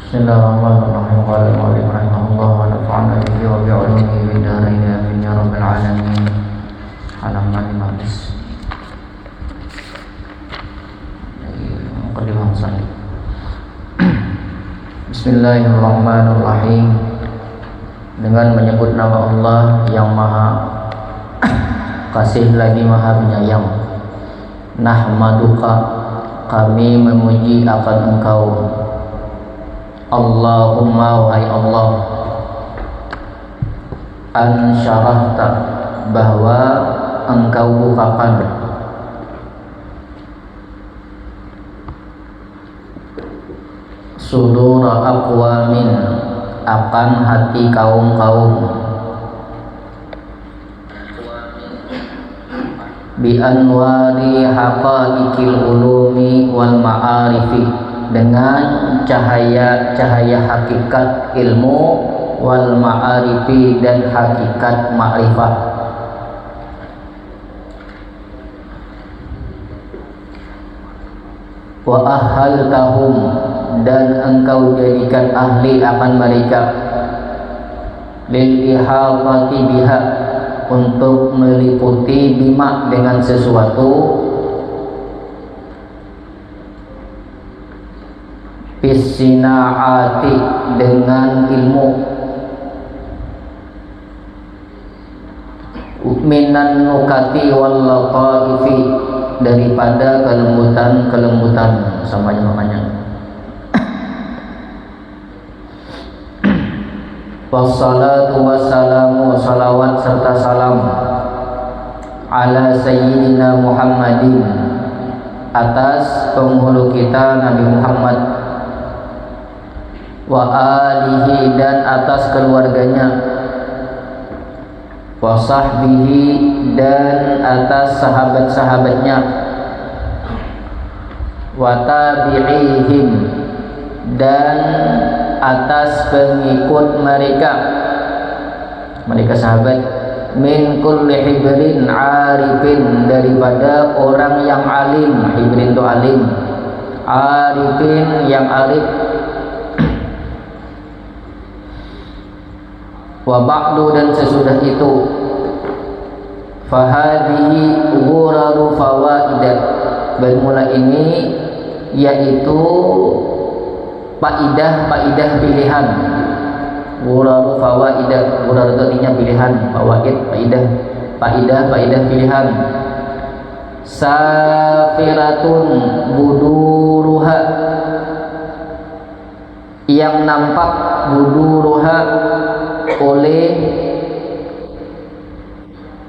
Bismillahirrahmanirrahim. Qala al-mu'allif rahimahullah wa nafa'ana bihi wa bi'ulumihi fid dharain amin ya rabbal alamin. Halaman 15. Muqaddimah musannif. Bismillahirrahmanirrahim. Dengan menyebut nama Allah yang Maha Kasih lagi Maha Penyayang. Nahmaduka, kami memuji akan Engkau. Allahumma wahai Allah, an syarahta, bahwa Engkau bukakan sudura aqwamin, akan hati kaum-kaum, bi anwari haqaiqil ulumi wal ma'arifi, dengan cahaya-cahaya hakikat ilmu, wal ma'arifi, dan hakikat ma'rifah. Wa ahhaltahum, dan Engkau jadikan ahli akan mereka, lil ihafati biha, untuk meliputi bima, dengan sesuatu, bisinaati, dengan ilmu, minan nukati wal lataifi, daripada kelembutan samanya makanya. Wassalatu wassalamu, salawat serta salam, ala sayyidina Muhammadin, atas penghulu kita Nabi Muhammad, wa alihi, dan atas keluarganya, wa sahbihi, dan atas sahabat-sahabatnya, wa tabi'ihim, dan atas pengikut mereka sahabat, min kulli hibrin arifin, daripada orang yang alim. Hibrin itu alim, arifin yang arif. Wa ba'du, dan sesudah itu, fahadihi ghuraru fawaidah, bermula ini yaitu faidah pilihan. Ghuraru fawaidah, ghurar itu artinya pilihan, fawaid faidah pilihan. Safiratun buduruha, yang nampak buduruha oleh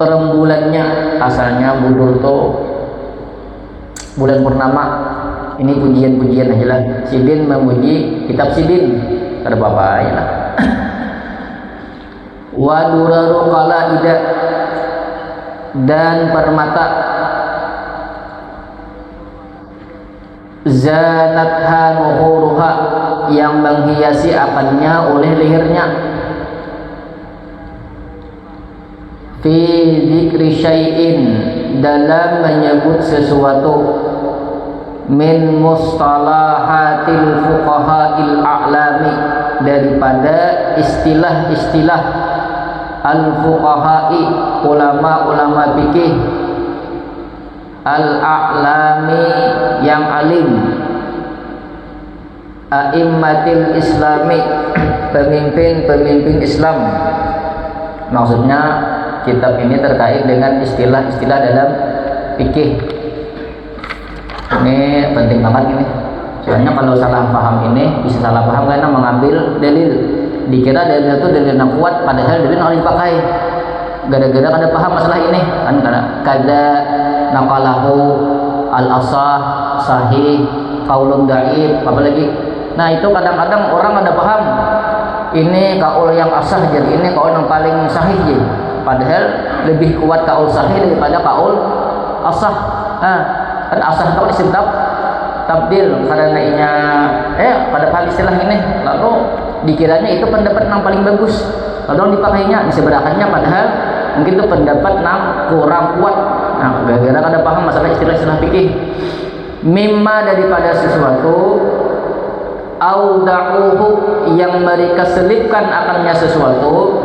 rembulannya. Asalnya budur itu bulan purnama. Ini pujian-pujian aja lah. Sidin memuji kitab Sidin, ada apa ya lah. Wa duraru qalaida, dan permata, zanatha nuhuruha, yang menghiasi akannya oleh lehernya, fi dzikri syai'in, dalam menyebut sesuatu, min mustalahatil fuqaha'il a'lami, daripada istilah-istilah al-fuqaha'i, ulama-ulama fikih, al-a'lami, yang alim, a'immatil islami, pemimpin-pemimpin Islam. Maksudnya kitab ini terkait dengan istilah-istilah dalam fikih. Ini penting banget ini. Soalnya kalau salah paham ini bisa salah paham karena mengambil dalil. Dikira dalil itu dalil yang kuat, padahal dalil yang dipakai. Gara-gara kada paham masalah ini kan, karena kada naqalahu al-asah, sahih, qaulun dhaif, apalagi. Nah, itu kadang-kadang orang ada paham ini kaul yang asah, jadi ini kaul yang paling sahih jadi. Padahal lebih kuat kaul sahih daripada kaul asah. Kan asah itu isim tabdil, karena inya pada paham istilah ini, lalu dikiranya itu pendapat yang paling bagus, lalu dipakainya diseberakannya, padahal mungkin itu pendapat yang kurang kuat. Nah, gara-gara kada paham masalah istilah-istilah fikih. Mimma, daripada sesuatu, auda'uhu yang mereka selipkan akannya sesuatu,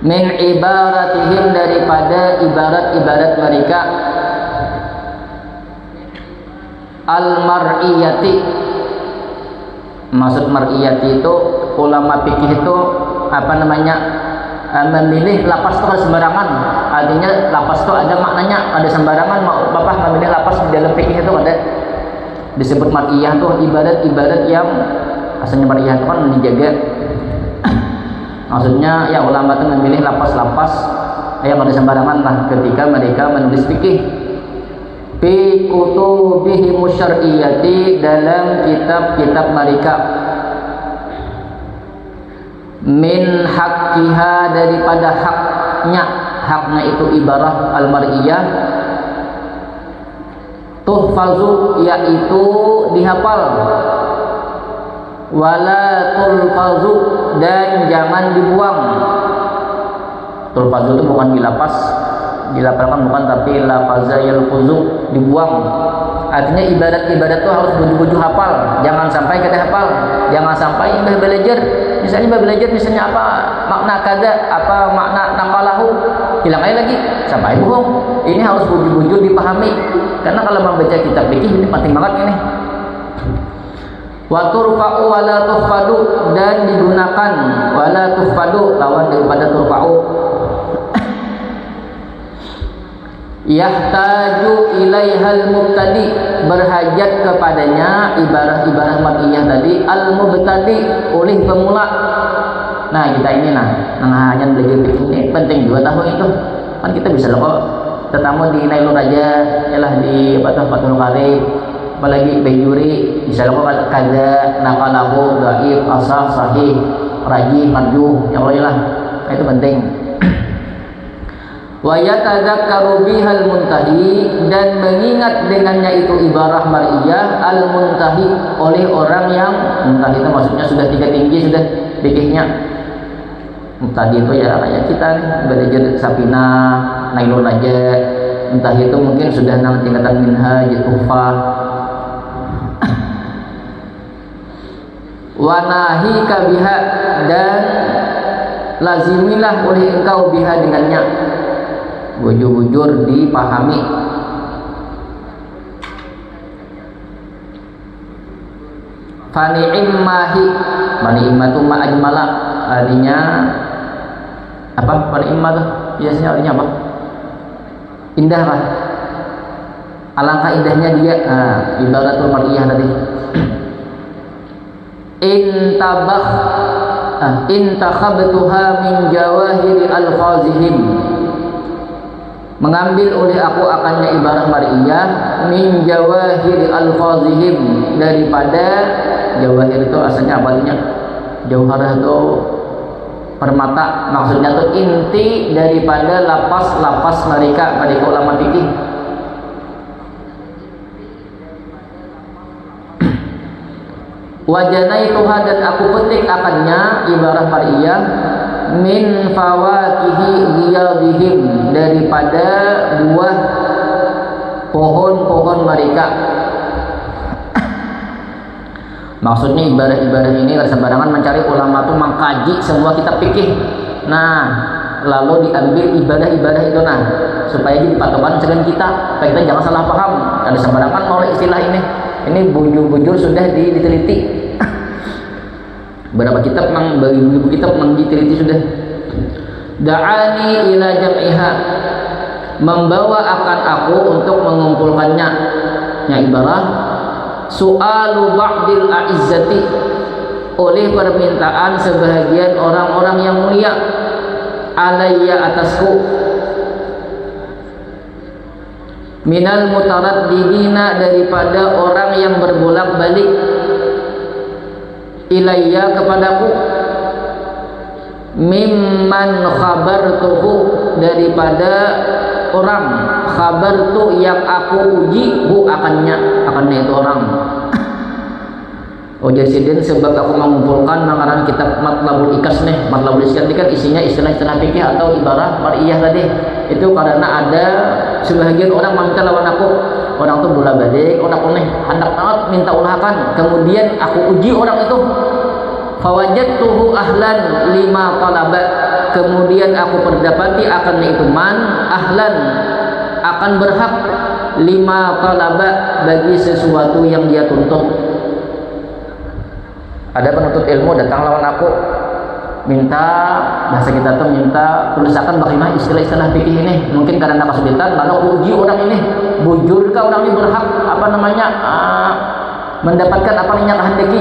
min ibaratihim daripada ibarat-ibarat mereka, al-mar'iyati. Maksud mar'iyati itu ulama fikih itu memilih lapas itu harus sembarangan. Artinya lapas itu ada maknanya, ada sembarangan. Bapak memilih lapas di dalam fikih itu ada disebut mar'iyah tuh ibadat-ibadat yang asalnya mar'iyah itu kan dijaga. Maksudnya ya ulama itu memilih lapas-lapas yang ada sembarangan lah ketika mereka menulis fikih. Fi kutubihi musyar'iyati, dalam kitab-kitab mereka, min haqqiha daripada haknya itu ibarah al-mar'iyah, tuhfazu yaitu dihafal, wala tulfazu dan jangan dibuang. Tulfazu itu bukan dilapalkan bukan, tapi lafaza yalfuzu, dibuang. Artinya ibadat-ibadat itu harus buju-buju hafal, jangan sampai kita hafal, jangan sampai kita belajar. Misalnya belajar misalnya apa makna kada, apa makna naqalahu, hilang aja lagi sampai bohong. Ini harus buju-buju dipahami, karena kalau membaca kitab fikih ini penting banget ini. Wa turfa'u wa la tuhfadu, dan digunakan wala tuhfadu lawan daripada turfa'u. Yahtaju ilaihal mubtadi, berhajat kepadanya ibarah-ibarah mar'iyah tadi, al mubtadi oleh pemula. Nah kita ini hanya belajar fikih ini penting juga tahu itu. Kan kita bisa loh kok tetamu di Nailul Raja, ialah di Fathul Qarib, apalagi Bayuri, bisa loh kok kada naqalahu dhaif asah sahih rajih marjuh, ya Allah lah. Itu penting. Wa yatadzakkaru bihal muntahi, dan mengingat dengannya itu ibarah mar'iyah al muntahi oleh orang yang muntahi itu maksudnya sudah tinggi sudah fikihnya. Tadi itu ya kayak kita nih belajar Safinah, Nailul Raja, muntahi itu mungkin sudah tingkatan minhaj, tuhfah. Wa nahika biha, dan lazimilah oleh engkau biha dengannya, bujur-bujur dipahami. Fani'immahi, mani'immatu ma'ajmala, artinya apa? Fani'immah tuh biasanya artinya apa? Indah lah, alangkah indahnya dia. Ibaratul mar'iyah tadi. Intakhabtuha min jawahiri al-khazihim, mengambil oleh aku akannya ibarah mar'iyah min jawahir al-fazihim, daripada jawahir itu asalnya apa artinya? Jauharah itu permata, maksudnya itu inti daripada lapas-lapas mereka ulama fikih. Wajanaituha, dan aku petik akannya ibarah mar'iyah min fawakihi ghiyadihim, daripada buah pohon-pohon mereka. Maksudnya ibadah-ibadah ini sembarangan mencari ulama itu mengkaji semua kitab fikih. Nah, lalu diambil ibadah-ibadah itu supaya jadi patokan dengan kita, supaya kita jangan salah paham. Ada sembarangan mau istilah ini. Ini bujur-bujur sudah diteliti. Berapa kitab beribu kitab diteliti sudah. Da'ani ila jam'iha, membawa akan aku untuk mengumpulkannya. Yang ibarah su'alu ba'dil a'izzati, oleh permintaan sebahagian orang-orang yang mulia, alayya atasku, minal mutaraddidina, daripada orang yang berbolak-balik, ilayya kepadaku, mimman khabartuhu, daripada orang khabartu yang aku uji hu akannya itu orang. Jasidin, sebab aku mengumpulkan mengarang kitab Matlabul Ikas nih. Matlabul Ikas ini kan isinya istilah-istilah fikih atau ibarah mar'iyah tadi. Itu karena ada sebagian orang meminta lawan aku, orang tuh bola balik, orang hendak banget minta ulahakan, kemudian aku uji orang itu, fawajadtuhu ahlan lima talaba, kemudian aku perdapati akan itu man ahlan, akan berhak lima talaba, bagi sesuatu yang dia tuntut. Ada penuntut ilmu datang lawan aku, minta, bahasa kita tuh minta tulisakan bagaimana istilah-istilah fikih ini, mungkin karena kesulitan, lalu aku uji orang ini, bujurkah orang ini berhak mendapatkan apa namanya kehendaki,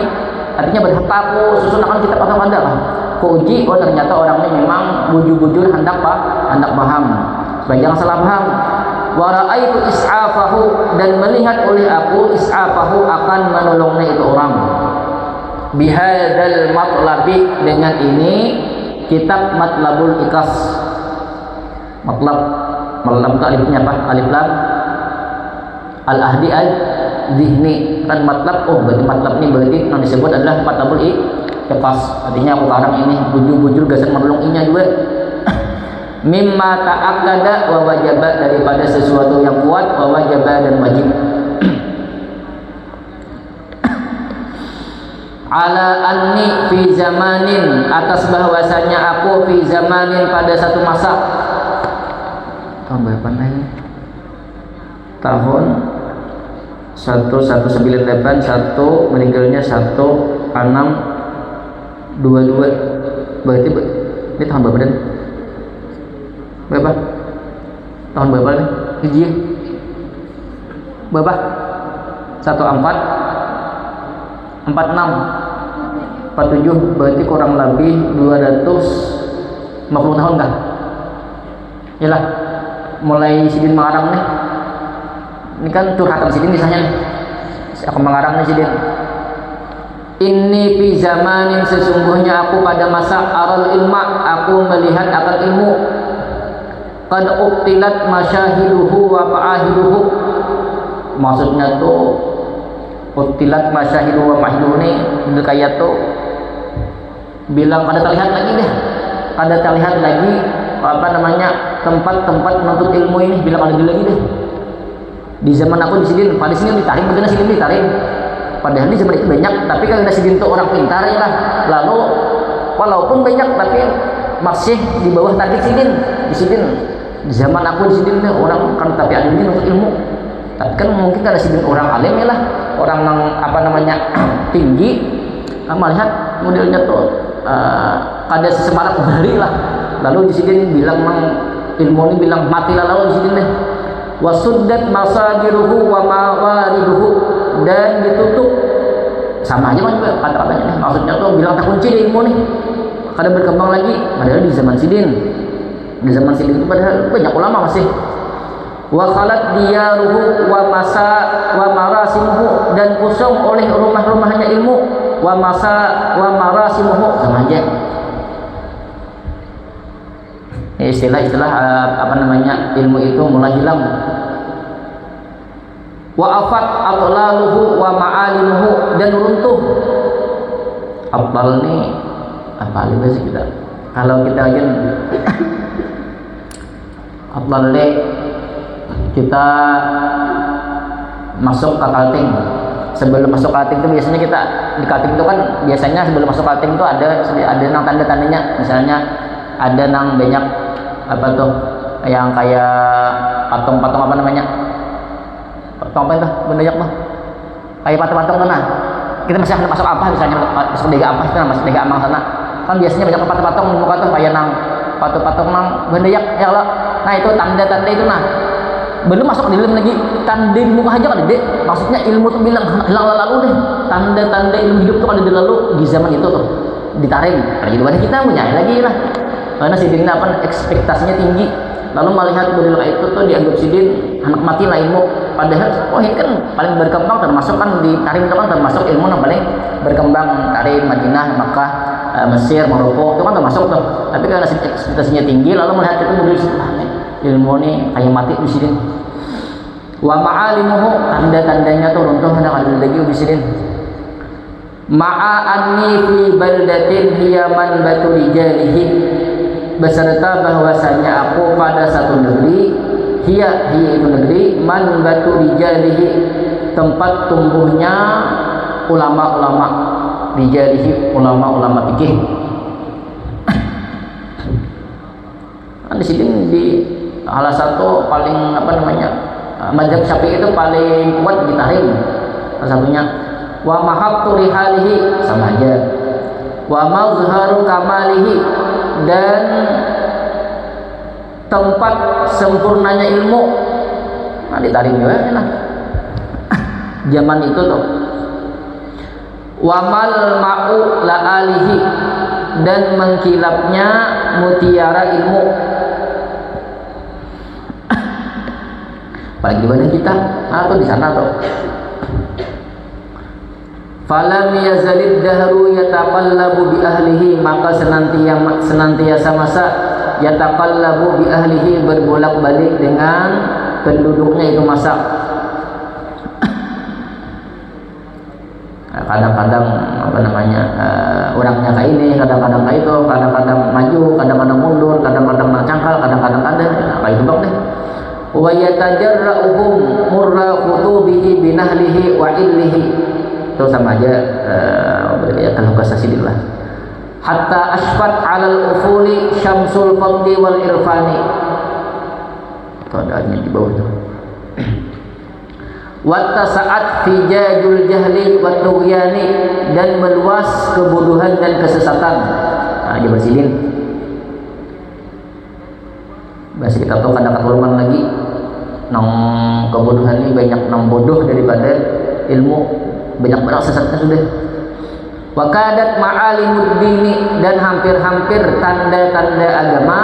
artinya berhak aku susunakan kitab atau ada lah. Aku uji, oh ternyata orang ini memang bujur-bujur hendak paham, supaya jangan salah paham. Wa ra'aitu is'afahu, dan melihat oleh aku is'afahu, akan menolongnya itu orang. Bihadal matlabi, dengan ini kitab Matlabul Ikas. Matlab itu alifnya apa? Alif lam al-ahdi al-zihni, kan matlab. Oh berarti matlab ini berarti yang disebut adalah Matlabul Ikas, artinya aku sekarang ini bujur-bujur gasan menolonginya juga. Mimma ta'akkada wa wajaba, daripada sesuatu yang kuat, wa wajaba, dan wajib. Ala anni fi zamanin, atas bahwasanya aku fi zamanin, pada satu masa. Tahun berapa nih? Tahun 1198, meninggalnya 1622. Berarti ini tahun berapa dan? Berapa? Tahun berapa nih? Hijriah. Berapa? 46, 47, berarti kurang lebih 250 tahun kah? Yalah, mulai Sidin mengarang nih. Ini kan curhatan Sidin misalnya nih. Aku mengarang nih Sidin. Inni fi zamanin, sesungguhnya aku pada masa aral ilma, aku melihat akan ilmu. Qad uqtilat masyahiduhu wa fa'ahiduhu. Maksudnya tuh utilat masyahidu wa mahidu ini kayak tuh bilang kada terlihat lagi deh, kada terlihat lagi tempat-tempat menuntut ilmu ini, bilang ada lagi deh. Di zaman aku di sini, pada sini ditarik, bagaimana sini ditarik, padahal di zaman itu banyak, tapi karena sini tuh orang pintar ya lah, lalu walaupun banyak tapi masih di bawah target sini. Di zaman aku di sini orang kan tapi ada ini untuk ilmu. Tapi kan mungkin karena sidin orang alim ya lah, orang yang tinggi, melihat modelnya tuh kada sesemarak beri lah. Lalu di sini bilang ilmu ini bilang matilah, lalu di sini deh. Wasuddat masadiruhu wa mawariduhu, dan ditutup, sama aja juga kata-katanya nih. Maksudnya tuh bilang tak kunci ilmu nih, kada berkembang lagi. Padahal di zaman sidin itu padahal banyak ulama masih. Wa khalat diyaruhu wa marasimuhu, dan kosong oleh rumah-rumahnya ilmu, wa marasimuhu, sama aja. Istilah-istilah ilmu itu mulai hilang. Wa afat atlaluhu wa ma'alimuhu, dan runtuh. Atlal ini apa lagi sih kita? Kalau kita aja atlal kita masuk ke kalting. Sebelum masuk kalting itu biasanya kita di kalting itu kan biasanya sebelum masuk kalting itu ada nang tanda-tandanya, misalnya ada nang banyak apa tuh yang kayak patung-patung apa namanya, patung apa itu banyak tuh kayak patung-patung mana kita masih masuk apa, misalnya masuk dega apa itu, masuk dega amang sana kan biasanya banyak patung-patung di muka tuh kayak nang patung-patung nang bendayak ya Allah. Nah itu tanda-tanda itu, nah belum masuk di dalam lagi, tanda di muka aja kan deh. Maksudnya ilmu tuh bilang hilang lalu deh, tanda-tanda ilmu hidup tuh kan di lalu di zaman itu tuh ditarik. Lagi di kita punya lagi lah, karena sidin ekspektasinya tinggi, lalu melihat model itu tuh dianggap sidin anak mati lah ilmu. Padahal ini kan paling berkembang, termasuk kan di Tarim itu kan termasuk ilmu yang paling berkembang. Tarim, Madinah, Makkah, Mesir, Maroko itu kan termasuk tuh. Tapi karena ekspektasinya tinggi, lalu melihat itu model ilmu ini kayak mati di sini. Wa ma'alimuhu, tanda-tandanya tuh runtuh, hendak ada lagi di sini. Ma'a anni fi baldatin hiya manbatu rijalihi, beserta bahwasanya aku pada satu negeri hiya itu negeri manbatu rijalihi, tempat tumbuhnya ulama-ulama, rijalihi ulama-ulama fikih. Di sini di salah satu paling mazhab Syafi'i itu paling kuat di tahrim. Salah satunya wa mahaqqu rihalihi, sama aja, wa mazharu kamalihi, dan tempat sempurnanya ilmu. Nah, ditarik juga lah zaman itu tuh. Wa mal ma'u la alihi, dan mengkilapnya mutiara ilmu. Apalagi di mana kita? Atau di sana tuh. Falam yazalid dahru yataqallabu bi ahlihi, maka senantiasa masa yataqallabu bi ahlihi, berbolak-balik dengan penduduknya itu masa. Kadang-kadang orangnya kayak ini, kadang-kadang kayak itu, kadang-kadang maju, kadang-kadang mundur, kadang-kadang cangkal, kadang-kadang ada, kayak itu bang deh. Wa yatajarra'uhum murra khutubihi binahlihi wa illihi, itu sama aja kalau kasasidillah. Hatta asfat 'alal ufuli syamsul fadli wal irfani, itu ada di bawah itu. Wattasa'at fijajul jahli wat tughyani, dan meluas kebodohan dan kesesatan. Nah, dia bersidin. Bahasa kita tahu kadang keturunan lagi nang kebodohan ini banyak nang bodoh daripada ilmu, banyak sesatnya sudah. Wa kadat ma'alimud dini, dan hampir-hampir tanda-tanda agama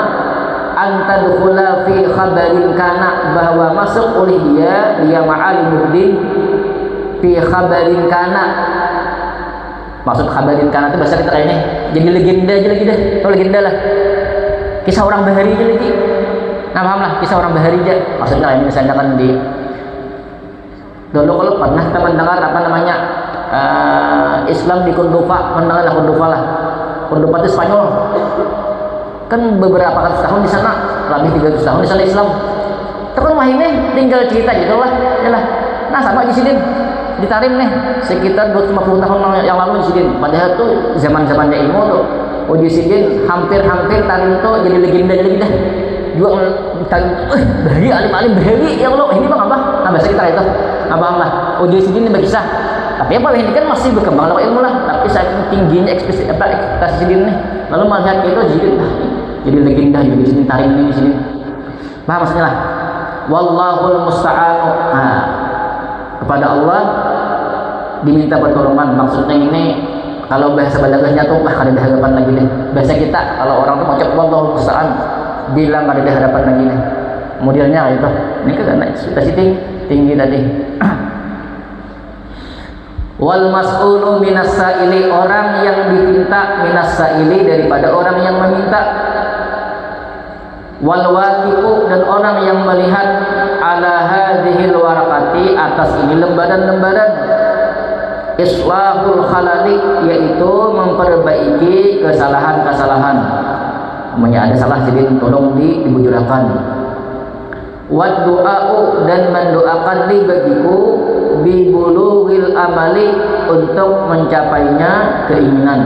antadkhula fi khabarin kana, bahwa masuk oleh dia ma'alimuddin fi khabarin kana. Maksud khabarin kana itu bahasa kita kayak ini jadi legenda aja lagi dah. Tahu legenda lah, kisah orang bahari aja lagi. Nah, paham lah, kisah orang bahari aja. Maksudnya ini misalnya kan di dulu kalau pernah teman dengar Islam di Cordoba, mendengar Cordoba lah. Cordoba itu Spanyol. Kan beberapa ratus tahun di sana, lebih 300 tahun di sana Islam. Terus mah ini tinggal cerita gitu lah, yalah. Nah, sama di sini di Tarim nih, sekitar 250 tahun yang lalu di sini. Padahal tuh zaman-zamannya ilmu tuh. Di sini hampir-hampir Tarim tuh jadi legenda dah. Juga Tarim, bahari alim-alim bahari ya Allah, ini bang apa? Nah, bahasa kita itu. Abang lah. Di sini berkisah. Tapi apa ini kan masih berkembang lewat ilmu lah. Tapi saking tingginya ekspektasi sini nih. Lalu melihat itu jadi legenda di sini, Tarim ini di sini. Paham maksudnya lah. Wallahul musta'anu. Nah, kepada Allah diminta pertolongan. Maksudnya ini kalau bahasa balaghahnya tuh ada di hadapan lagi nih. Bahasa kita kalau orang tuh ngucap wallahul musta'an, bilang ada di hadapan lagi nih. Modelnya kayak itu. Ini kan ekspektasi tinggi tadi. Wal mas'ulu minas sa'ili, orang yang diminta minas sa'ili daripada orang yang meminta. Wal waqifu, dan orang yang melihat ala hadhil waraqati, atas ini lembaran-lembaran. Islahul khalali, yaitu memperbaiki kesalahan-kesalahan. Namanya ada salah jadi tolong dibujurakan. Wad du'a'u, dan mendoakan li bagiku bibulughil amali, untuk mencapainya keinginan.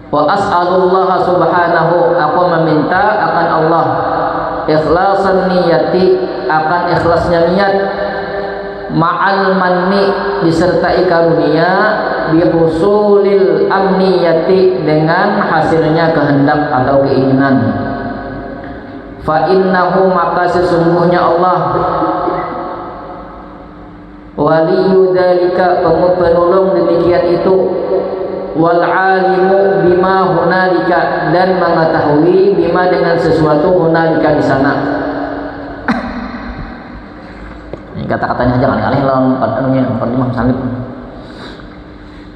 Wa as'alullah subhanahu, aku meminta akan Allah ikhlasan niyati, akan ikhlasnya niat, ma'al manni, disertai karunia, bihusulil amniyati, dengan hasilnya kehendak atau keinginan. Fa innahu, maka sesungguhnya Allah, waliyu dzalika, penolong demikian itu, wal alimu bima hunalika, dan mengetahui bima, dengan sesuatu hunalika di sana. Ini kata-katanya jangan alih lawan anunya, Imam Salib.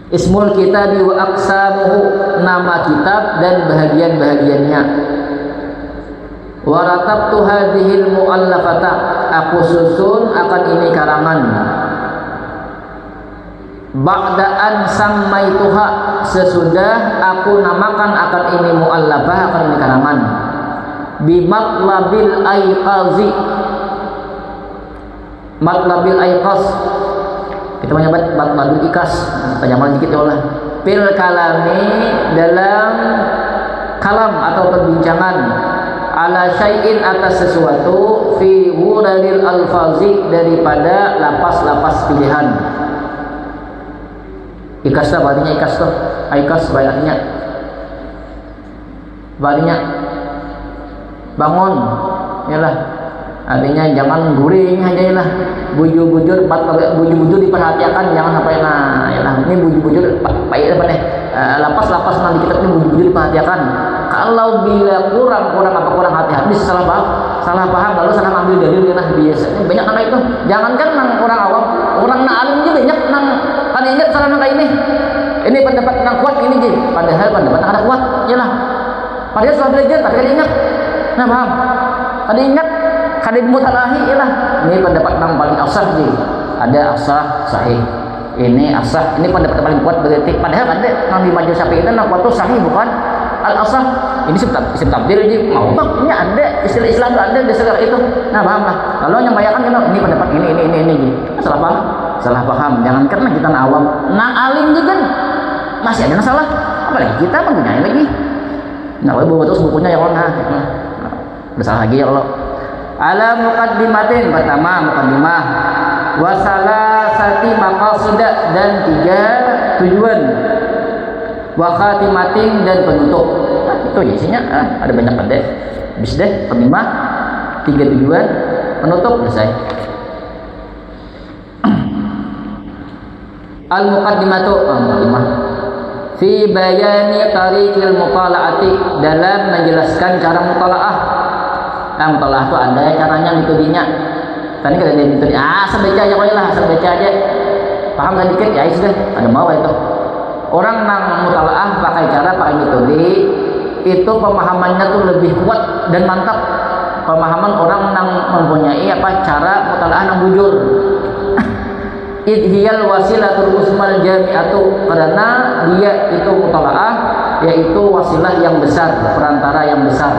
Ismul kitab wa aqsamuhu, nama kitab dan bahagian-bahagiannya. Wa ratabtu hadhil muallafata, aku susun akan ini karangan. Ba'da'an sammaituha, sesudah aku namakan akan ini muallafah, akan ini karangan. bimatlabil aiqazi, matlabil aiqaz, kita menyebut matlabil ikas, terjemahan dikit ya Allah. Fil kalami, dalam kalam atau perbincangan, ala syai'in, atas sesuatu, fi wuradil alfazi, daripada lapas-lapas pilihan. Ikas lah artinya, ikas tuh ikas artinya bangun yalah, artinya jangan guring aja lah, bujur-bujur diperhatikan, jangan sampai yalah ini bujur-bujur baik apa nih, lapas-lapas nanti kita ini bujur-bujur diperhatikan. Kalau bila kurang hati-hati, salah paham lalu salah ambil dalil lah, biasanya banyak anak itu. Jangankan nang orang awam, orang alim juga banyak nang kan ingat salah nang kayak ini pendapat nang kuat ini je, padahal pendapat nang ada kuat yalah, padahal setelah belajar tapi kan ingat, nah paham, tadi ingat kadang mutalahi yalah, ini pendapat nang paling asah je, ada asah sahih, ini asah, ini pendapat paling kuat berarti, padahal ada nang di majelis Syafi'i itu nang kuat tuh sahih bukan al-asah, ini isim tabdil aja mau bang, ini ada istilah Islam itu ada segala itu, nah paham lah. Lalu yang bayangkan kan ini pendapat ini salah paham, jangan karena kita awam, nang alim juga masih ada masalah, apalagi kita menggunakan lagi, nah boleh bawa terus bukunya ya Allah, udah salah lagi ya Allah. Ala muqaddimatin, pertama muqaddimah, wasalasati maqasidah, dan 3 tujuan, wa khatimatin, dan penutup. Itu aja isinya, ada banyak pendek. Habis deh, muqaddimah, 3 tujuan, penutup, selesai. Al-muqaddimatu, muqaddimah, fi bayani tariqil mutala'ati, dalam menjelaskan cara mutala'ah. Nah, mutala'ah itu ada caranya metodenya. Tadi kan ada metode, asal baca aja lah, asal baca aja. Paham kan dikit ya sudah, ada mau itu. Orang nang mutala'ah pakai metode itu pemahamannya tuh lebih kuat dan mantap. Pemahaman orang nang mempunyai cara mutala'ah nang bujur. Idhiyal wasilatul usmal jami'atu, karena dia itu mutala'ah yaitu wasilah yang besar, perantara yang besar.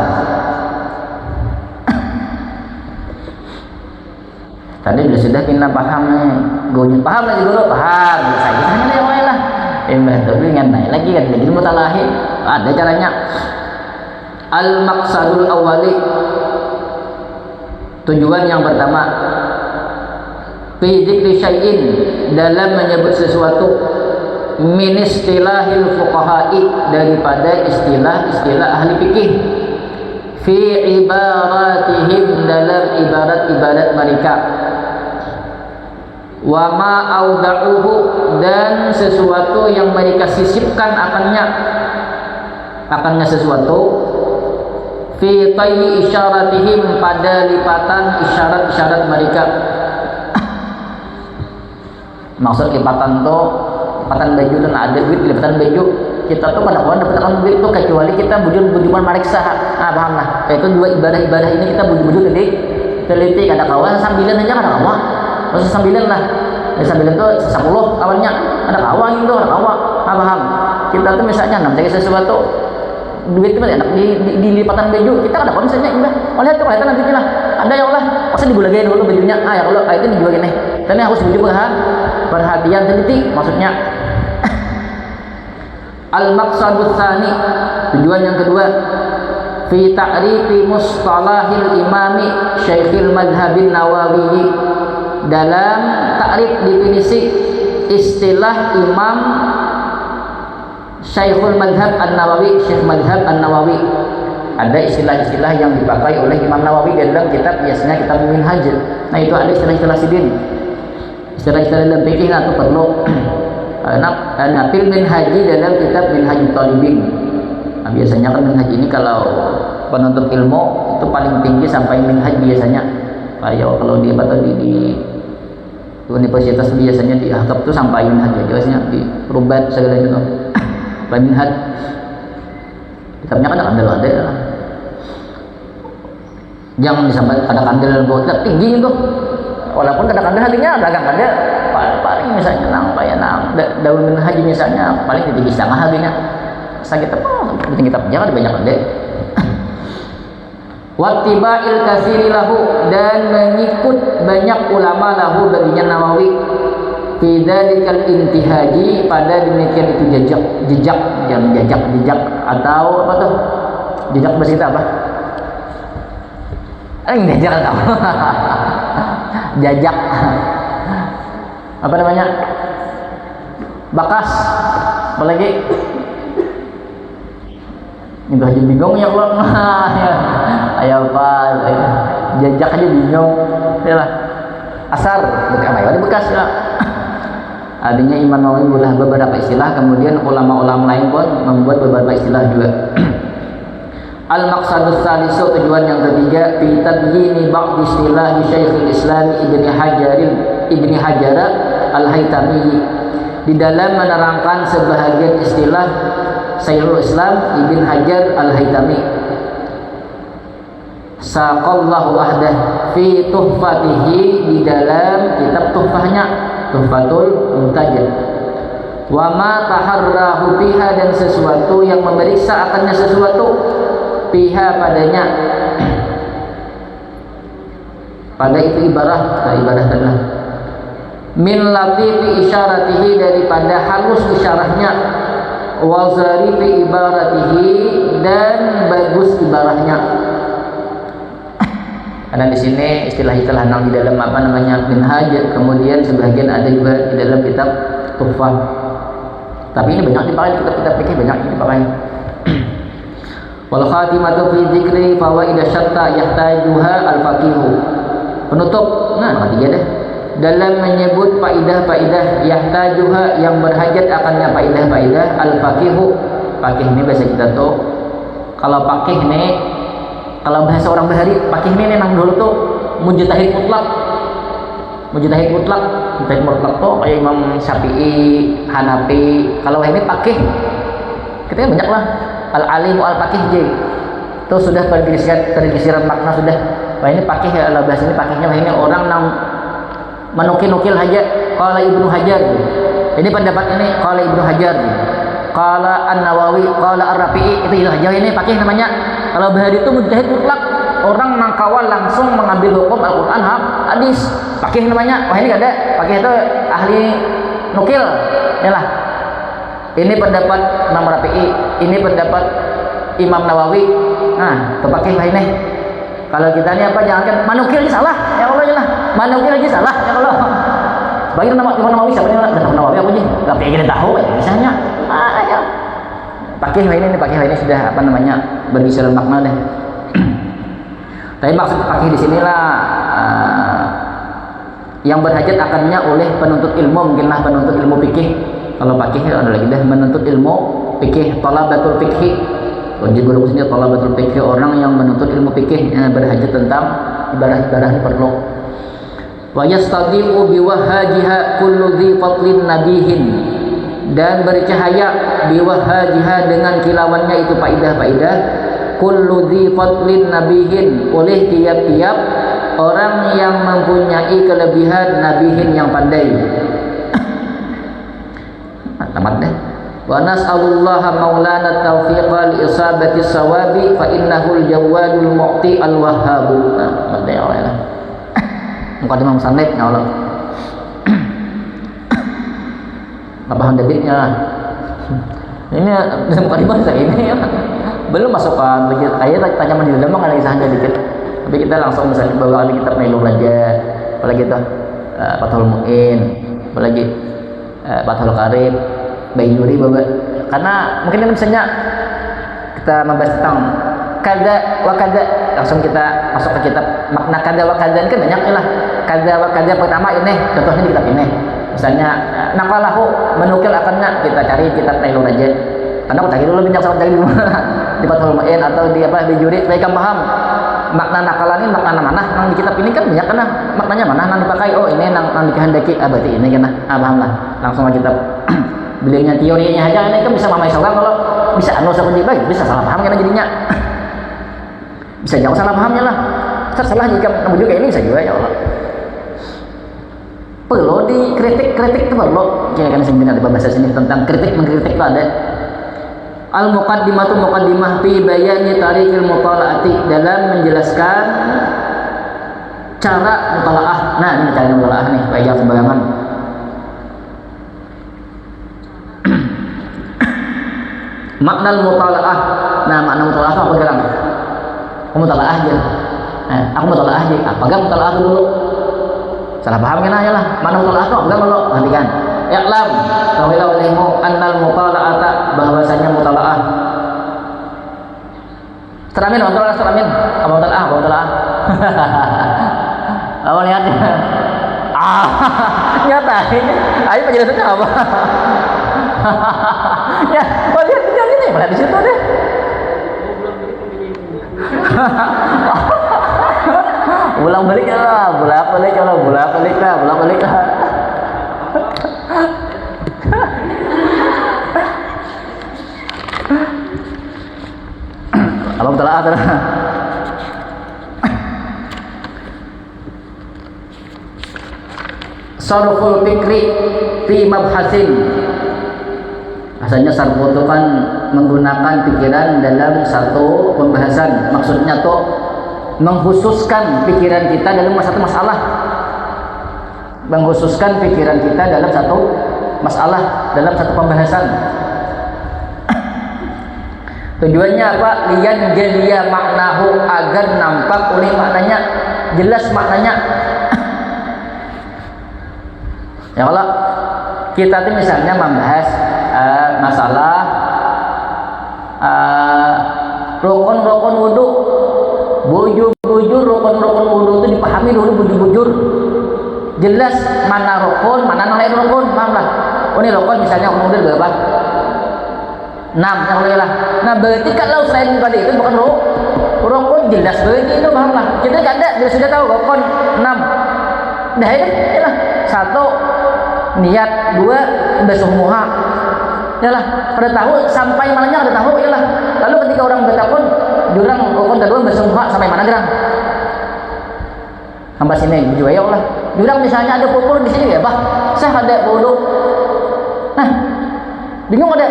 Tadi sudah kita paham nih, gue paham lagi dulu, paham, saya hanya yang lain lah. Tapi naik lagi kan, jadi mutalahi ada caranya. Al maqsadul awali, tujuan yang pertama, fi dzikri syai'in, dalam menyebut sesuatu, min istilahil fuqaha'i, daripada istilah ahli fikih, fi ibaratihim, dalam ibarat-ibarat mereka, wa ma auda'uhu, dan sesuatu yang mereka sisipkan akannya sesuatu, fi tayyi isyaratihim, pada lipatan isyarat-isyarat mereka. Maksud lipatan tuh, lipatan baju dan ada duit lipatan baju, kita tuh kadang-kadang dapat duit tuh kecuali kita bujur-bujuran mariksa. Paham lah, itu 2 ibadah ini kita bujur-bujur teliti, ada kawan sambilan aja, ada kawan masih sambilan lah, sambilan tuh 10 awalnya, ada kawan gitu, ada kawan. Paham, kita tuh misalnya cari sesuatu, duit itu enak di lipatan baju, kita ada kawan misalnya enggak, lihat tuh kelihatan nanti lah, ada ya Allah, pasti digulagain dulu bajunya, ya Allah itu dijual gini, tapi harus baju perhatian teliti, maksudnya. Al-maqsadus tsani, tujuan yang kedua, fi ta'rifi mustalahil imami Syekhil Madhabin Nawawi, dalam ta'rif definisi istilah Imam Syekhul Madhab An-Nawawi, Syekh Madhab An-Nawawi. Ada istilah-istilah yang dipakai oleh Imam Nawawi dalam kitab, biasanya kitab Minhaj. Nah itu ada istilah-istilah sidin, istilah-istilah dalam fikih itu perlu. Nafil Minhaji, dalam kitab Minhajut Talibin. Nah, biasanya kan Minhaj ini kalau penuntut ilmu itu paling tinggi sampai Minhaj biasanya. Kayak kalau di universitas biasanya di Ahkab itu sampai Minhaj, biasanya di Rubat segala itu. Minhaj kitabnya kan ada. Jangan disampai ada kandil buat tinggi itu. Walaupun kadang-kadang hatinya agak ada, paling misalnya daun Minhaj misalnya paling titik setengah harganya. Sakit apa? Bikin kitab jangan banyak deh. wattiba'il katsiri lahu, dan mengikut banyak ulama lahu baginya Nawawi, fi dzalikal intihaji, pada demikian itu jejak atau apa tuh? Jejak bahasa kita apa? Jejak atau jajak apa namanya? Bakas, apa lagi? Itu aja bingung ya Allah. Ayo apa? Jajak aja bingung. Yalah. Asar, bekas ya. Artinya Imam Nawawi membelah beberapa istilah, kemudian ulama-ulama lain pun membuat beberapa istilah juga. Al-maqsadus salisu, tujuan yang ketiga, fi tabyini ba'd istilah Syekhul Islam Ibnu Hajar Al-Haytami, di dalam menerangkan sebahagian istilah Syekhul Islam Ibnu Hajar Al-Haytami. Saqallahu ahdah fi tuhfatihi, di dalam kitab tuhfahnya, Tuhfatul Muntajat. Wa ma taharrahu fiha, dan sesuatu yang memeriksa akannya sesuatu, fiha padanya, pada itu ibarah adalah min latifi isyaratihi, daripada halus isyarahnya, wa zarifi ibaratihi, dan bagus ibarahnya. Karena di sini istilah-istilah di dalam apa namanya minhaj, kemudian sebagian ada juga di dalam kitab Tuhfah. Tapi ini banyak dipakai, kitab-kitab fikih banyak dipakai. Wal khatimatu fi dzikri fawaid syatta yahtajuha al-faqihu. Penutup, ketiga deh. Dalam menyebut faidah-faidah yahtajuha, yang berhajat akannya faidah-faidah, al-faqihu. Faqih ini bahasa kita tuh. Kalau faqih ini, kalau bahasa orang Bahari, faqih ini memang dulu tuh mujtahid mutlak. Mujtahid mutlak tuh kayak Imam Syafi'i, Hanafi. Kalau ini faqih, kita banyak lah. Al-alimu al-faqih j. Itu sudah tergisiran makna sudah. Wah ini faqih ya, Allah bahasa ini faqihnya ini orang yang menukil-nukil aja. Qala Ibnu Hajar. Ini pendapat ini qala Ibnu Hajar. Qala An-Nawawi, qala Ar-Rafi'i, itu aja ini faqih namanya. Kalau Bahari itu mujtahid mutlak, orang mengkawal langsung mengambil hukum Al-Qur'an, hadis. Faqih namanya. Wah ini enggak ada. Faqih itu ahli nukil. Yalah. Ini pendapat Imam Rafi'i, ini pendapat Imam Nawawi. Nah, terpakai lah ini. Kalau kita ini apa, jangankan manukil aja salah. Ya Allah ya lah. Manukil aja salah ya Allah. Bagi nama Imam Nawawi siapa nama Nawawi apa aja? Tapi kita tahu misalnya. Ya. Pakai lah ini pakai lah ini sudah apa namanya berbicara makna deh. Tapi maksud pakai di sinilah yang berhajat akannya oleh penuntut ilmu, mungkinlah penuntut ilmu fikih. Kalau pakai ada lagi dah menuntut ilmu fikih, talabatul fikih. Wajib guru sendiri talabatul fikih, orang yang menuntut ilmu fikih berhajat tentang ibadah-ibadah ini perlu. Wa yastadiqu biwahajiha kullu dhi fadlin nabihin, dan bercahaya biwahajiha dengan kilauannya itu faidah-faidah, kullu dhi fadlin nabihin, oleh tiap-tiap orang yang mempunyai kelebihan nabihin yang pandai. Tamat deh. Wa nas'alullaha maulana taufiqa li isabati sawabi fa innahu al-jawwadul mu'ti al-wahhab. Tamat deh Allah. Mukadimah musannif ya Allah. Paham debitnya. Ini mukadimah saya ini belum masukkan begitu. Saya tanya di dalam ada kisahnya dikit. Tapi kita langsung misalnya bawa di kitab Nailul Raja, apalagi itu Fathul Mu'in, apalagi Fathul Qarib, Bayyuri bawa. Karena mungkin ini misalnya kita membahas tentang kada wa kada, langsung kita masuk ke kitab makna kada wa kada kan banyak lah. Kada wa kada pertama ini contohnya di kitab ini. Misalnya naqalahu, menukil akannya, kita cari kitab Nailul Raja. Karena kita dulu bincang sama dari di Fathul Mu'in atau di apa Bayyuri supaya kamu paham makna nakalan ini makna mana nang di kitab ini kan banyak kan maknanya mana nang dipakai, oh ini nang dikehendaki, berarti ini kan paham lah langsung ke kitab. Belinya teorinya aja ini kan bisa mamai seorang, kalau bisa anu seperti baik bisa salah paham kan jadinya. Bisa jauh salah pahamnya lah. Salah jika menuju kayak ini bisa juga ya Allah. Perlu dikritik itu perlu. Kira-kira sebenarnya ada bahasa sini tentang kritik mengkritik itu ada. Al-muqaddimatu muqaddimah fi bayani tariqil mutalaati, dalam menjelaskan cara mutalaah. Nah, ini cara mutalaah nih, Pak Ijal sembarangan. Makna mutalaah. Nah, makna mutalaah itu apa sekarang? Aku mutalaah aja. Aku mutalaah aja. Apa gak mutalaah dulu? Salah paham kan aja lah. Makna mutalaah itu apa gak dulu? Perhatikan. Ya'lam kawila olehmu annal mutala'ata, bahwasanya mutalaah. Teramin, mutalaah teramin. Apa mutalaah? Apa mutalaah? Apa lihatnya? Nyata ini. Ayo penjelasannya apa? Ya, oh lihat tinggal ini, lihat di situ deh. Ulang balik lah, bolak balik lah, bolak balik lah, bolak balik lah. Alam telah ada. Sarful fikri fi mabhasin. Asalnya sarfu itu kan menggunakan pikiran dalam satu pembahasan. Maksudnya tuh mengkhususkan pikiran kita dalam satu masalah. Mengkhususkan pikiran kita dalam satu masalah, dalam satu pembahasan. Tujuannya apa? Liyan jaliya maknahu, agar nampak oleh maknanya, jelas maknanya. Ya, kalau kita tuh misalnya membahas masalah rukun-rukun wudu, bujur-bujur rukun-rukun wudu itu dipahami dulu, bujur-bujur. Jelas mana rukun, mana non rukun, paham lah. Oh, ini rukun misalnya kemudian berapa? 6, yang boleh lah. Nah, berarti kalau selain tadi itu bukan rukun, jelas berarti itu, paham lah. Kita nggak ada, dia sudah tahu rukun 6. Dah ini lah. 1 niat, 2 besok muha. Yalah, pada tahu sampai mananya ada tahu, yalah. Lalu ketika orang bertakun, jurang rukun kedua besok muha sampai mana gerang? Sampai sini juga ya Allah. Jurang misalnya ada pupur di sini ya, bah. Saya ada bodoh. Nah, bingung ada.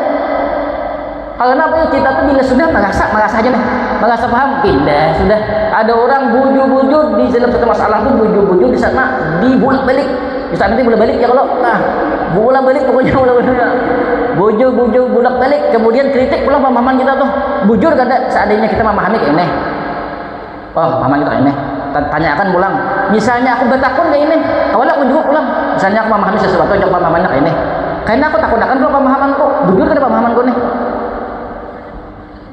Karena apa? Kita tuh bila sudah merasa aja nih, merasa paham, pindah sudah. Ada orang bujur-bujur di dalam satu masalah tuh, bujur-bujur di sana dibulak-balik. Bisa nanti bolak-balik ya kalau, nah bolak-balik pokoknya bolak-balik. Bujur-bujur bolak-balik, kemudian kritik pula pemahaman kita tuh. Bujur kada seandainya kita memahami kayak ini. Oh, pemahaman kita ini. Tanyakan pulang. Misalnya aku bertakun kayak ini, kalau aku juga pulang. Misalnya aku memahami sesuatu, coba pemahamannya kayak ini. Karena aku takut akan kalau pemahamanku, bujur kada pemahamanku nih.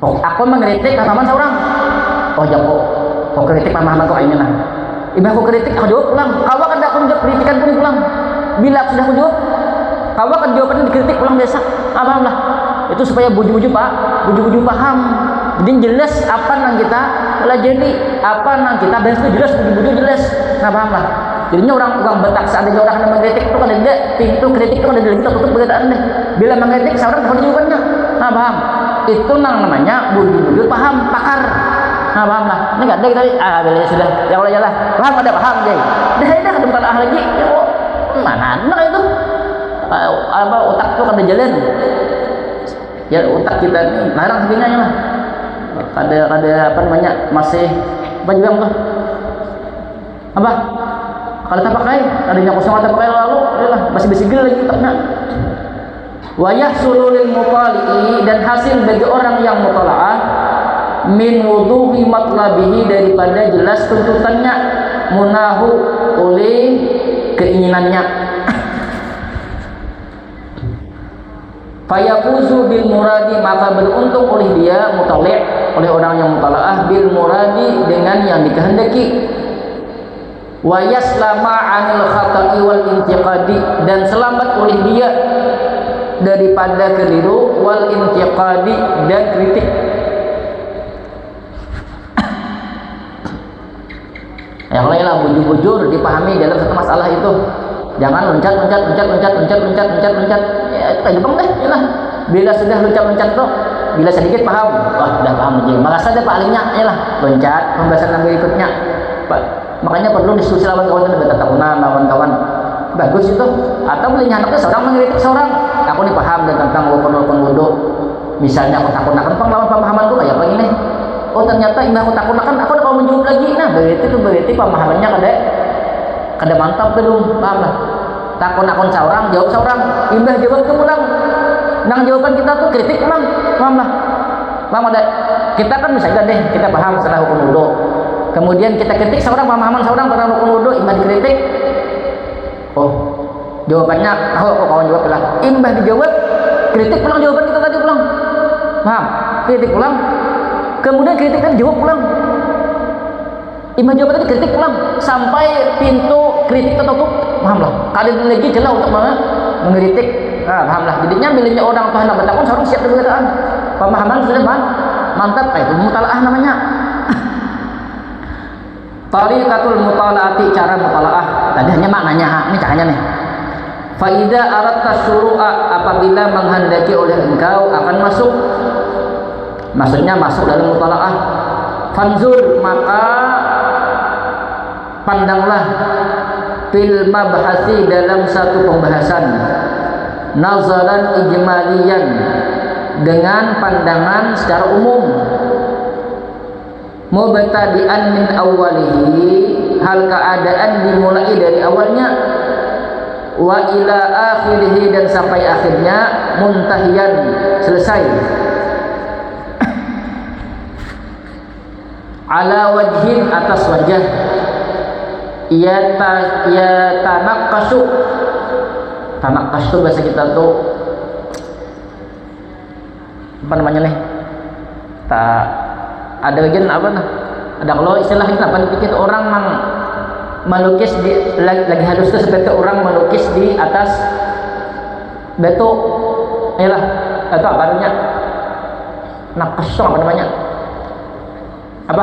Oh, aku mengkritik pemahaman seorang. Oh, ya kok kritik pemahamanku ini lah. Ibu aku kritik, aku jawab pulang. Kau akan aku jawab kritikan pun pulang. Bila sudah aku jawab, kau akan jawabannya dikritik pulang desa. Paham lah. Itu supaya bujur-bujur pak, bujur-bujur paham. Jadi jelas apa yang kita pelajari, apa yang kita bahas itu jelas, bujur-bujur jelas. Nah, paham lah. Jadinya orang betak seandainya orang yang mengkritik itu kan ada pintu kritik itu kan ada kita tutup berkaitan deh. Bila mengkritik seorang tahu jawabannya. Nah, paham. Itu namanya bujur-bujur paham, pakar. Nah, paham lah. Ini enggak ada kita bila sudah ya Allah jalan. Paham ada paham jadi. Dah ini ketemu tanah lagi. Ya mana enak itu? Apa otak itu kada jalan. Ya otak kita ini larang sebenarnya lah. Kada apa namanya masih apa juga tuh? Apa? Kalau tak pakai, adanya kosong tak pakai lalu, yalah masih besigil lagi otaknya. Wa yahsulu lil mutali'i, dan hasil bagi orang yang mutalaah min wuduhi matlabihi, daripada jelas tuntutannya, munahu oleh keinginannya. Fayafuzu bil muradi, maka beruntung oleh dia mutali', oleh orang yang mutalaah, bil muradi dengan yang dikehendaki. Wa yaslama 'anil khata'i wal intiqadi, dan selamat oleh dia daripada keliru, wal intiqadi, dan kritik. Ya lah bujur-bujur dipahami dalam satu masalah itu. Jangan loncat. Ya itu kayak Jepang deh, yalah. Bila sudah loncat tuh, bila sedikit paham, wah sudah paham aja. Maka saja palingnya, yalah loncat pembahasan yang berikutnya. Makanya perlu diskusi lawan kawan-kawan. Bagus itu. Atau belinya anaknya seorang mengkritik seorang. Aku nih paham tentang rukun-rukun wudu. misalnya aku takut-takut lawan pemahamanku kayak apa ini, oh ternyata ini aku takut-takut aku udah mau menjawab lagi, nah berarti pemahamannya kada mantap belum, paham lah. Takut-takut seorang jawab seorang, imbah jawab ke ulang, nang jawaban kita tuh kritik ulang, paham lah. Paham ada? Kita kan misalnya deh, kita paham setelah hukum wudu, kemudian kita kritik seorang pemahaman seorang tentang hukum wudu, imbah dikritik, oh jawabannya, oh kawan jawab lah, imbah dijawab, kritik ulang jawaban kita tadi ulang, paham? Kritik ulang, kemudian kritik kan jawab ulang, imbah jawab tadi kritik ulang, sampai pintu kritik tertutup, paham lah? Kalian lagi jelas untuk mengkritik, nah, paham lah? Jadinya miliknya orang tuh hendak bertakun, seorang siap keberadaan, pemahaman sudah mantap, itu mutalaah namanya. Tariqatul mutalaati, cara mutalaah. Tadi hanya maknanya, ini caranya nih. Fa idza aratta syuru'a, apabila menghendaki oleh engkau akan masuk, maksudnya masuk dalam mutalaah, fanzur, maka pandanglah fil mabhasi, dalam satu pembahasan, nazaran ijmaliyan, dengan pandangan secara umum, mubtadi'an min awwalihi, hal keadaan dimulai dari awalnya, wa ila akhirih, dan sampai akhirnya, muntahiyan, selesai, ala wajhin, atas wajah, ya tanaqqashu, tanaqqashu bahasa kita tuh apa namanya nih, tak ada bagian apa nah, ada kalau istilah itu apa dipikir orang melukis di lagi halus tuh seperti orang melukis di atas batu, iyalah atau apa namanya, naqash, apa namanya, apa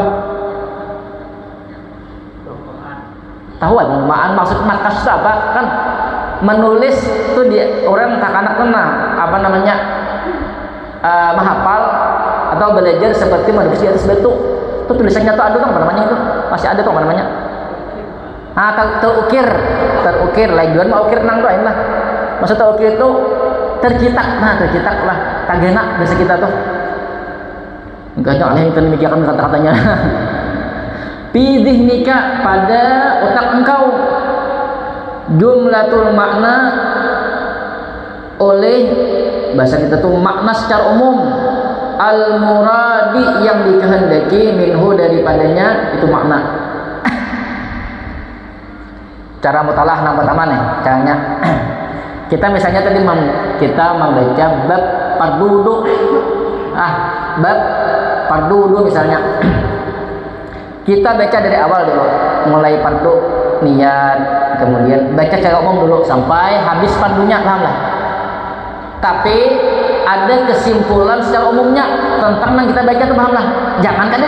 tahu kan maksud naqash apa kan, menulis tuh di orang tak kena apa namanya, menghafal atau belajar seperti menulis di atas batu. Itu tulisannya tuh ada tuh apa namanya, itu masih ada tuh apa namanya, terukir lagian mau ukir nang doain lah, maksud terukir itu tercetak, nah tercetak lah, tagana biasa kita tuh enggak jangan itu demikian kata-katanya. Pidih nikah, pada otak engkau, jumlatul makna, oleh bahasa kita tuh makna secara umum, al muradi, yang dikehendaki, minhu, daripadanya, itu makna. Cara mutalah yang pertama nih caranya. Kita misalnya tadi kita membaca bab pardudu, bab pardudu misalnya. Kita baca dari awal dulu, mulai pardu, niat, kemudian baca secara umum dulu sampai habis pardunya, paham lah. Tapi ada kesimpulan secara umumnya tentang yang kita baca itu, paham lah. Jangan kan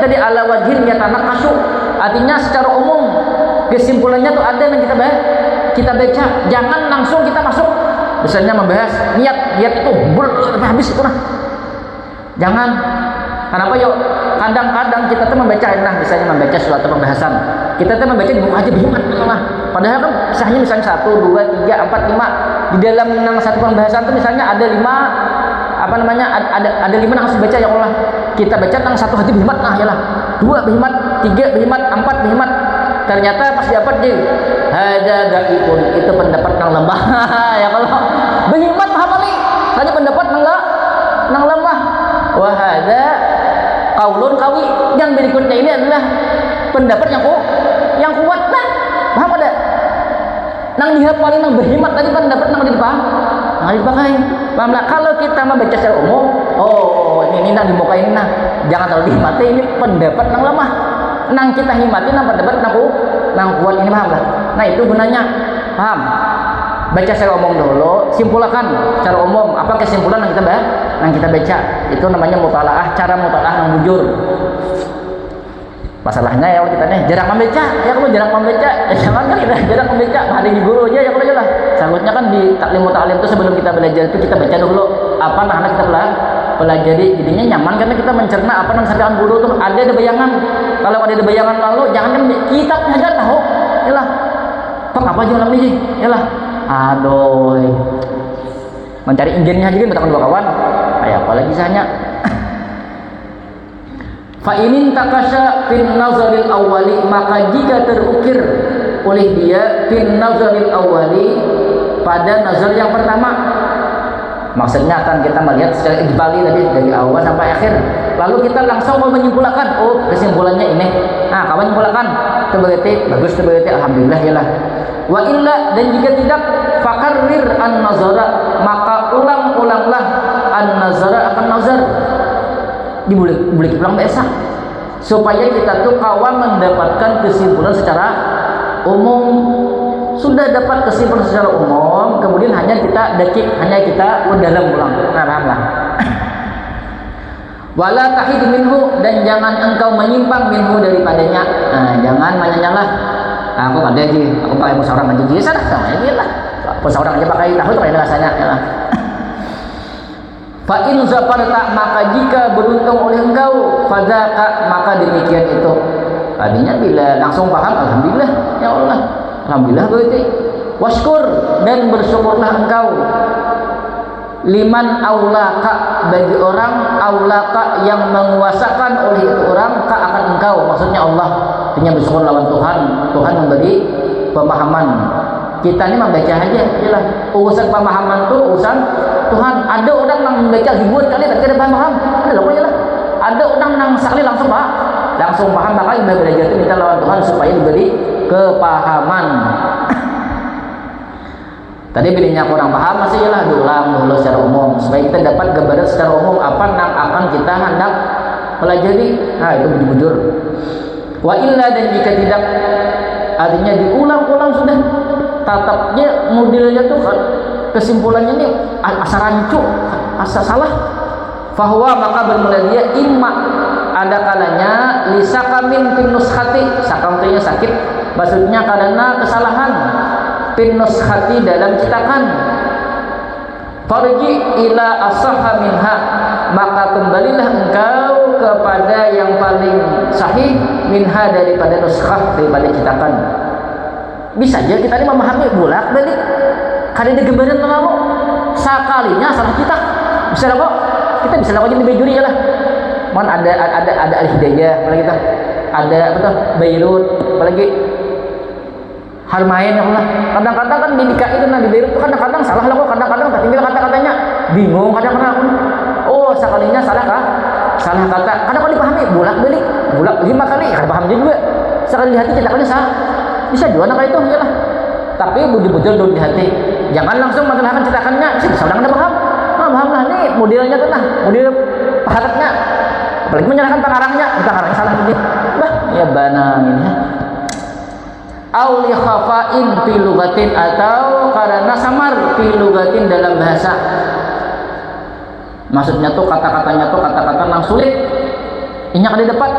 tadi ala wajhin yatanaqqashu, artinya secara umum kesimpulannya tuh ada yang kita baca, jangan langsung kita masuk misalnya membahas niat itu habis itu nah. Jangan. Kenapa yuk? Kadang-kadang kita tuh membaca, nah misalnya membaca suatu pembahasan, kita tuh membaca di buku aja bingung lah. Padahal kan sahnya misalnya 1, 2, 3, 4, 5 di dalam satu pembahasan tuh misalnya ada 5 apa namanya, ada 5 yang harus dibaca, ya Allah. Kita baca tentang 1 hadis bihimat, nah yalah 2 bihimat, 3 bihimat, 4 bihimat. Ternyata pas dapat di hada daikun, itu pendapat yang lemah. Ya kalau bihimat paham nih, hanya pendapat nang lemah. Wa hada qaulun qawi, yang berikutnya ini adalah pendapat yang kuat, nah paham ada? Nang dihafalin nang berhimat tadi pendapat nang dipaham, nang dipakai, paham lah. Kalau kita membaca secara umum, oh ini nang dimukain, nah jangan terlalu dihimati, ini pendapat nang lemah, nang kita himati nang pendapat nang kuat, ini paham lah. Nah itu gunanya, paham? Baca secara umum dulu, simpulkan secara umum apa kesimpulan yang kita baca, itu namanya mutalaah, cara mutalaah yang jujur. Masalahnya ya kita nih jarang membaca, ya kalau jarang membaca, jangan kan kita jarang membaca, hari di guru aja ya kalau jelas. Seharusnya kan di taklim muta'alim itu sebelum kita belajar itu kita baca dulu apa nah kita pelajari, jadinya nyaman karena kita mencerna apa yang disampaikan guru tuh ada bayangan. Kalau ada bayangan lalu jangan kan kita aja tahu, yalah. Pak apa aja ini, yalah. Aduh. Mencari inginnya aja kan bertahan 2 kawan. kayak apa lagi sahnya. Fa inin takasya fin nazaril awwali, maka jika terukir oleh dia fin nazaril awwali, pada nazar yang pertama, maksudnya akan kita melihat secara ijbali tadi dari awal sampai akhir, lalu kita langsung mau menyimpulkan, oh kesimpulannya ini, nah kamu menyimpulkan terbukti bagus, terbukti alhamdulillah ya lah. Wa illa, dan jika tidak, fakarrir an nazara, maka ulang-ulanglah an nazara akan nazar, dibalik ulang biasa, supaya kita tuh kawan mendapatkan kesimpulan secara umum. Sudah dapat kesimpulan secara umum, kemudian hanya kita dekik, hanya kita mendalam ulang. Nah, pahamlah. Wala tahid minhu, dan jangan engkau menyimpang minhu daripadanya. Nah, jangan menyanyalah, aku ada aja, aku pakai musyawarah majlis sana sama aja lah. Musyawarah aja pakai tahu kayak rasanya ya lah. Fa in zafarta, maka jika beruntung oleh engkau, fadzaka, maka demikian itu. Tadinya bila langsung paham, alhamdulillah ya Allah. Alhamdulillah berarti. Waskur, dan bersyukurlah engkau. Liman aulaka, bagi orang aulaka yang menguasakan oleh itu orang ka akan engkau, maksudnya Allah. Artinya bersyukur lawan Tuhan. Tuhan memberi pemahaman. Kita ini membaca aja, jelas. Urusan pemahaman itu urusan Tuhan. Ada orang yang membaca ribuan kali tapi tidak paham. Ada loh ya lah. Ada orang yang sekali langsung paham, maka ibadah belajar itu minta lawan Tuhan supaya diberi kepahaman. Tadi bilangnya kurang paham, masih lah diulang dulu secara umum supaya kita dapat gambaran secara umum apa yang akan kita hendak pelajari. Nah, itu bujur. Wa illa, dan jika tidak, artinya diulang-ulang sudah, tatapnya modelnya tuh kesimpulannya ini asa rancu, asa salah. Fahuwa, maka bermula dia imma, ada kalanya lisakamin fin nuskhati, sakamnya sakit, maksudnya karena kesalahan, fin nuskhati dalam cetakan. Farji ila asahha minha, maka kembalilah engkau kepada yang paling sahih minha, daripada nuskhah, daripada cetakan. Bisa aja kita ini memahami bolak balik kada ada gambaran terlalu sekalinya salah kita, bisa lah kok kita bisa lakukan di bejuri ya lah. Man ada Al-Hidayah, apalagi kita ada apa tuh Beirut, apalagi Harmain ya Allah. Kadang-kadang kan di DKI itu, di Beirut itu kadang-kadang salah lah kok, kadang-kadang tak tinggal kata-katanya bingung, kadang-kadang oh sekalinya salah kah? Salah kata, kadang kalau dipahami bolak-balik 5 kali ya paham juga, sekali di hati cetakannya sah, bisa juga nak itu ya lah. Tapi budi-budi dulu di hati, jangan langsung mengelahkan cetakannya, bisa udah paham. Paham lah nih modelnya tuh lah, model pahatnya, apalagi menyalahkan pengarangnya salah ini, bah ya banang ini. Au li khafa'in fi lugatin, atau karena samar fi lugatin dalam bahasa. Maksudnya tuh kata-katanya tuh kata-kata yang sulit, ini ada dapat.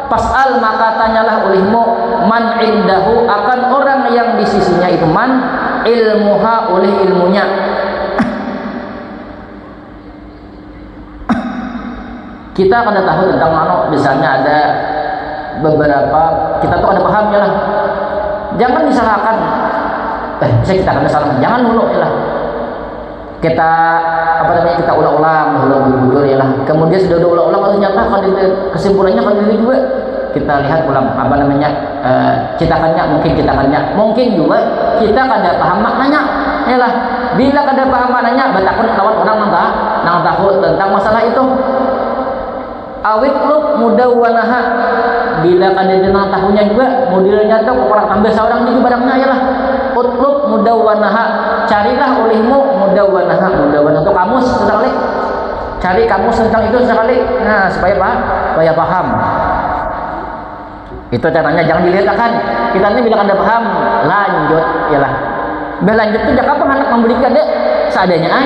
Pas'al, maka tanyalah olehmu, man indahu, akan orang yang di sisinya itu, man ilmuha, oleh ilmunya. Kita akan tahu tentang mano, misalnya ada beberapa kita tuh ada pahamnya lah. Jangan disalahkan. Bisa kita akan salah, jangan dulu ya lah. Kita kita ulang-ulang bujur ya lah. Kemudian sudah ulang-ulang kalau ternyata kesimpulannya kalau ini juga kita lihat ulang cetakannya mungkin juga kita kada paham maknanya ya lah. Bila kada paham maknanya, batakun lawan orang nang tahu tentang masalah itu. Awit lub mudawwanaha, bila kada jenang tahunya juga modelnya tuh orang tambah seorang juga barangnya ya lah. Utlub mudawwanaha, carilah olehmu mudawwanaha itu kamus sekali, cari kamus tentang itu sekali. Nah supaya paham. Itu caranya, jangan dilihatkan. Kita ini bila kada paham lanjut ya lah. Lanjut tuh jangan anak memberikan deh seadanya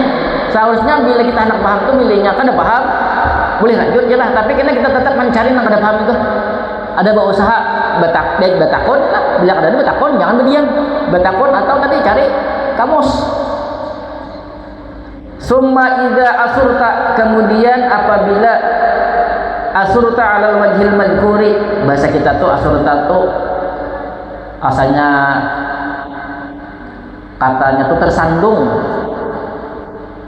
seharusnya bila kita anak paham tuh milihnya kada paham boleh lanjut je lah, tapi kita tetap mencari yang kada paham itu. Ada berusaha batakon, bila kada ada batakon jangan berdiam, batakon atau tadi cari kamus. Summa idza asurta, kemudian apabila asurta alal wajhil madhkuri, bahasa kita tuh asurta tuh asalnya katanya tuh tersandung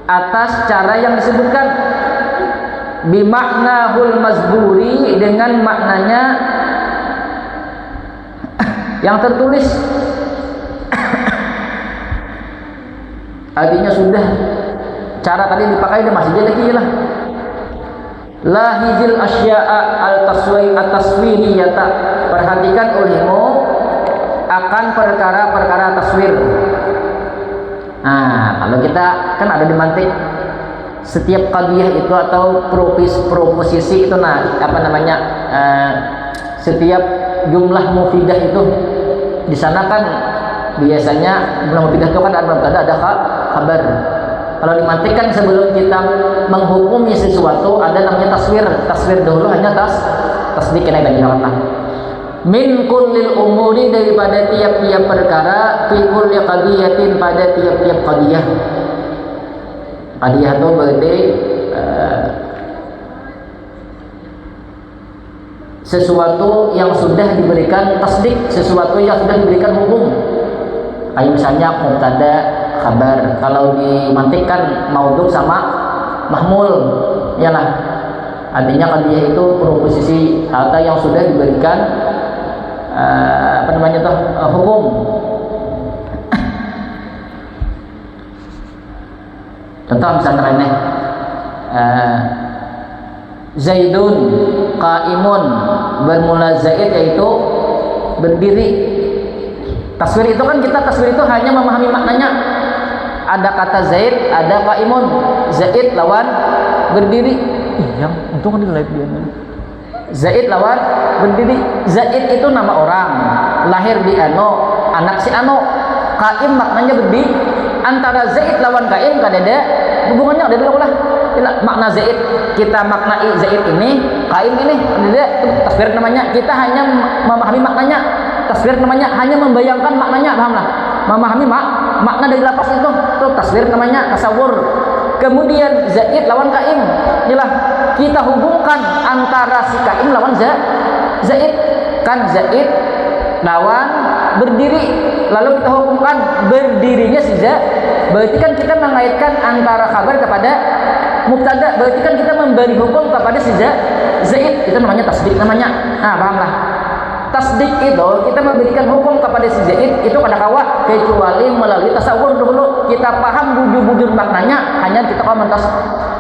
atas cara yang disebutkan, bimaknahul mazburi, dengan maknanya yang tertulis. Artinya sudah cara tadi dipakai dan masih lagi lah. Lahizil asya'a al-taswiriyata, perhatikan olehmu akan perkara-perkara taswir. Nah, kalau kita kan ada di mantik, setiap qadiyah itu atau proposisi itu, nah apa namanya, setiap jumlah mufidah itu di sana kan biasanya jumlah mufidah itu kan ada kabar. Kalau dimantik kan sebelum kita menghukumi sesuatu ada namanya taswir dahulu, hanya tasdik kena dari jawaban. Min kullil umuri, daripada tiap-tiap perkara, fi kulli qadiyatin, pada tiap-tiap qadiyah. Qadiyah itu berarti sesuatu yang sudah diberikan tasdik, sesuatu yang sudah diberikan hukum. Kayak misalnya mubtada, khabar. Kalau dimantikkan maudhu sama mahmul, yalah. Artinya qadiyah itu proposisi atau yang sudah diberikan apa namanya tuh, hukum. Contoh misalnya ini, Zaidun qaimun, bermula zaid yaitu berdiri. Taswir itu kan kita taswir itu hanya memahami maknanya. Ada kata Zaid, ada qaimun. Zaid lawan berdiri. Yang untung kan di live dia. Zaid lawan berdiri. Zaid itu nama orang, lahir di Ano, anak si Ano. Qaim maknanya berdiri. Antara Zaid lawan qaim kan ada hubungannya, ada dulu lah. Makna Zaid kita maknai Zaid ini, qaim ini, ada taswir namanya. Kita hanya memahami maknanya. Taswir namanya hanya membayangkan maknanya, pahamlah. Memahami makna dari lafaz itu taswir namanya, tasawur. Kemudian Zaid lawan qaim, inilah kita hubungkan antara si qaim lawan Zaid. Kan Zaid lawan berdiri, lalu kita hukumkan berdirinya si Zaid. Berarti kan kita mengaitkan antara kabar kepada mubtada, berarti kan kita memberi hukum kepada si Zaid. Itu namanya tasdik namanya. Nah, pahamlah. Tasdik itu kita memberikan hukum kepada si Zaid itu kada kawa kecuali melalui tasawur dulu. Kita paham bujur-bujur maknanya, hanya kita kalau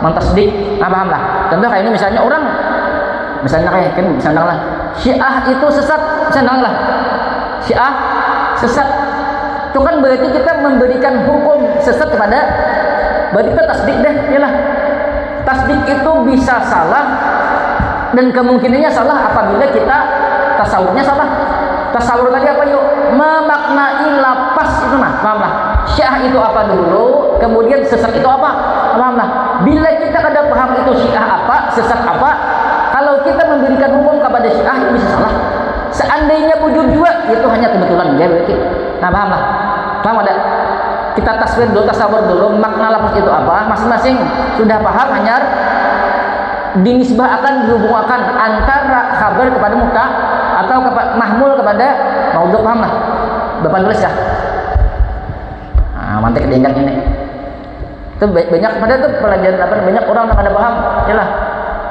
mentasdik. Nah, pahamlah. Contoh kayak ini misalnya orang, misalnya kayak kan misalnya lah, Syiah itu sesat, misalnya lah. Syiah sesat. Itu kan berarti kita memberikan hukum sesat kepada, berarti kita tasdik deh, yalah. Tasdik itu bisa salah dan kemungkinannya salah apabila kita tasawurnya salah. Tasawur tadi apa yuk? Memaknai lapas itu mah, pahamlah. Syiah itu apa dulu, kemudian sesat itu apa, pahamlah. Bila kita kada paham itu Syiah apa, sesat apa, kalau kita memberikan hukum kepada Syiah itu bisa salah. Seandainya bujur juga, itu hanya kebetulan dia berarti. Nah, pahamlah. Paham ada? Kita taswir dulu, tasawur dulu, makna lapas itu apa, masing-masing sudah paham, hanya dinisbahkan, dihubungkan antara kabar kepada muka atau mahmul kepada maudhu, paham lah. Bapak nulis ya. Nah, mantek diingat ini. Itu banyak pada tuh pelajaran apa, banyak orang yang kada paham, yalah.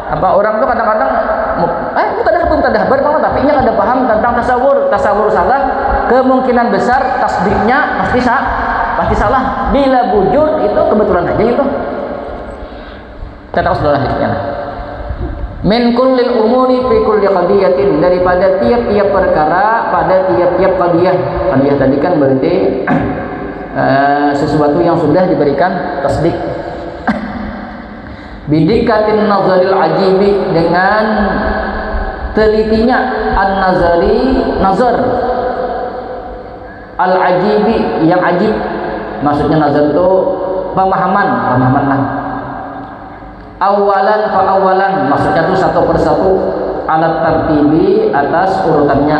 Apa orang tuh kadang-kadang tanda kabar malah tapi nya kada paham tentang tasawur salah, kemungkinan besar tasdiknya pasti salah. Bila bujur itu kebetulan aja itu. Kita terus dulu lanjutnya. Min kullil umuri fi kulli qadiyatin, daripada tiap-tiap perkara pada tiap-tiap qadiyah. Qadiyah tadi kan berarti sesuatu yang sudah diberikan tasdik. Bidikatin nazaril ajibi, dengan telitinya an-nazari, nazar al-ajibi, yang ajib. Maksudnya nazar itu pemahaman lah. Awalan fa awalan, maksudnya itu satu persatu, alat tartibi, atas urutannya.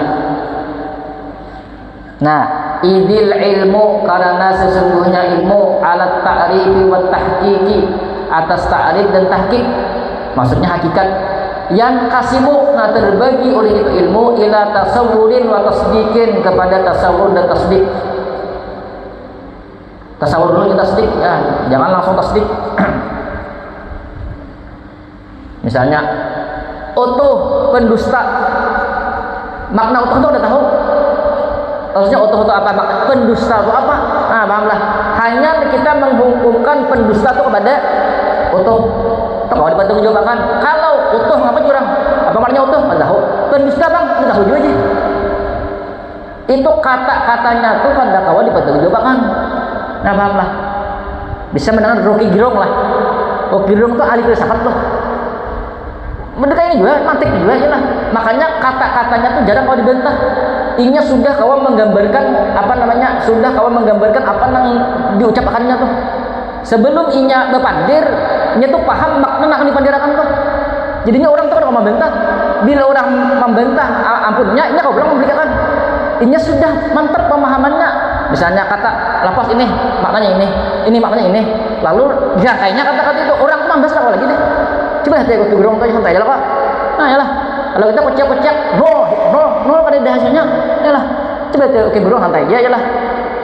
Nah, idil ilmu, karena sesungguhnya ilmu, alat ta'rifi wa tahqiqi, atas ta'rif dan tahqiq, maksudnya hakikat. Yang kasimu, nah terbagi oleh itu ilmu, ila tasawurin wa tasdiqin, kepada tasawur dan tasdik. Tasawur dulu kita tasdik ya, jangan langsung tasdik. Misalnya utuh pendusta, makna utuh itu udah tahu. Maksudnya utuh itu apa? Pendusta itu apa? Nah, pahamlah. Hanya kita menghukumkan pendusta itu kepada utuh. Kalau dipertanggungjawabkan, kalau utuh ngapa curang? Apa maknanya utuh? Nggak tahu. Pendusta bang, nggak tahu juga aja. Itu kata-katanya tuh kada kawan dipertanggungjawabkan. Nah, pahamlah. Bisa mendengar Rocky Gerung lah. Rocky Gerung tuh ahli filsafat tuh. Mereka ini juga mantik juga ya lah. Makanya kata-katanya tuh jarang kau dibantah. Inya sudah kawan menggambarkan apa namanya? Sudah kawan menggambarkan apa yang diucapkannya tuh. Sebelum inya berpandir, inya tuh paham makna yang dipandirakan tuh. Jadinya orang tuh kalau membantah, bila orang membantah ampunnya, inya kau bilang memberikan. Inya sudah mantap pemahamannya. Misalnya kata lapas ini maknanya ini maknanya ini. Lalu dirangkainya kata-kata itu orang tuh membahas apa lagi deh. Coba hati aku gerong tadi santai lah Pak. Nah yalah, kalau kita kocak-kocak, no kada ada hasilnya. Yalah, coba hati aku gerong santai aja yalah.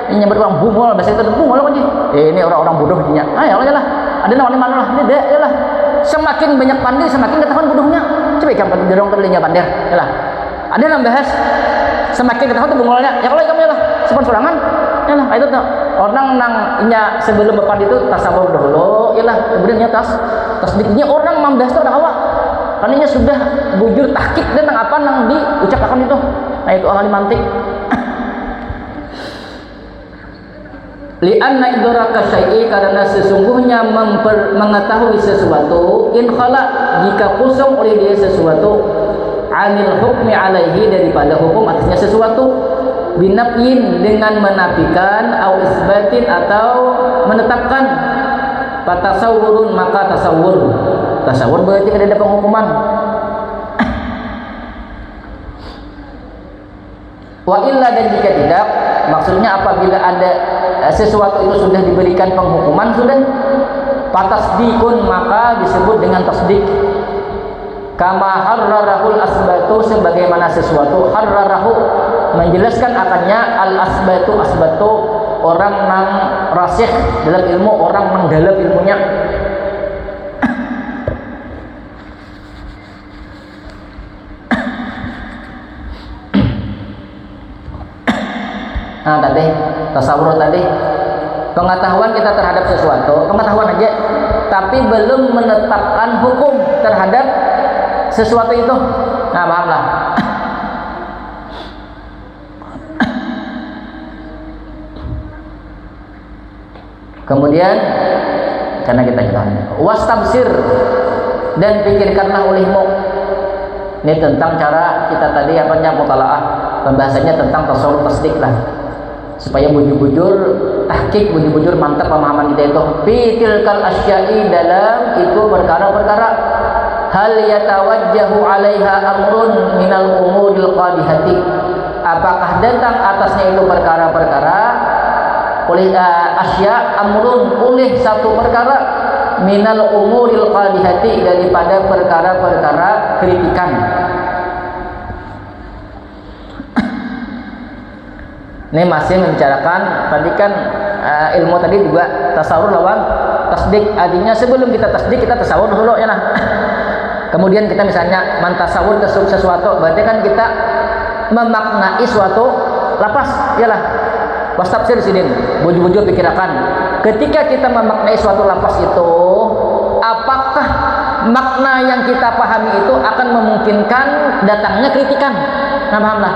Ini nyamber orang bungol, bahasa itu bungol kan sih. Ini orang-orang bodoh jadinya. Ah yalah, ada namanya mana lah, ini deh yalah. Semakin banyak pandai, semakin ketahuan bodohnya. Coba ikan gerong terlinya pandai, yalah. Ada yang bahas, semakin ketahuan tuh bungolnya. Ya kalau kamu yalah, sepon sorangan, yalah. Itu tuh orang nangnya sebelum berpandi itu tasawur dahulu, yalah. Kemudian tasdiknya orang membahas itu awak karena sudah bujur tahqiq dan apa yang diucapkan itu. Nah itu ahli mantik. Li'anna idraka syai'i, karena sesungguhnya mengetahui sesuatu, in khala, jika kosong oleh dia sesuatu, anil hukmi alaihi, daripada hukum atasnya sesuatu, binafyin, dengan menafikan, au isbatin, atau menetapkan. Patasawurun, maka tasawur berarti ada penghukuman. Wa illa, dan jika tidak, maksudnya apabila ada sesuatu itu sudah diberikan penghukuman, sudah patasdikun, maka disebut dengan tasdik. Kama harrarahul asbatu, sebagaimana sesuatu harrarahu, menjelaskan akannya al asbatu orang nang rasyih dalam ilmu, orang nang dalam ilmunya. Nah tadi tasawur tadi pengetahuan kita terhadap sesuatu, pengetahuan aja, tapi belum menetapkan hukum terhadap sesuatu itu. Nah pahamlah. Kemudian karena kita wastabsir, dan pikirkanlah olehmu. Ini tentang cara kita tadi mutalaah, pembahasannya tentang tasawuf tasdik lah, supaya bujur-bujur tahqiq, bujur-bujur mantap pemahaman kita itu. Fitilkal asya'i, dalam itu perkara-perkara, hal yatawajjahu 'alaiha amrun minal umuril qadihati, apakah datang atasnya itu perkara-perkara oleh asya, amrun, oleh satu perkara, minal umuril qadihati, daripada perkara-perkara kritikan. Ini masih membicarakan tadi kan ilmu tadi juga tasawur lawan tasdik. Artinya sebelum kita tasdik, kita tasawur dulu ya lah. Kemudian kita misalnya mentasawur sesuatu, berarti kan kita memaknai suatu lapas ya lah. Wastabsir sidin, bujur-bujur pikirkan. Ketika kita memaknai suatu lapas itu, apakah makna yang kita pahami itu akan memungkinkan datangnya kritikan? Nah pahamlah.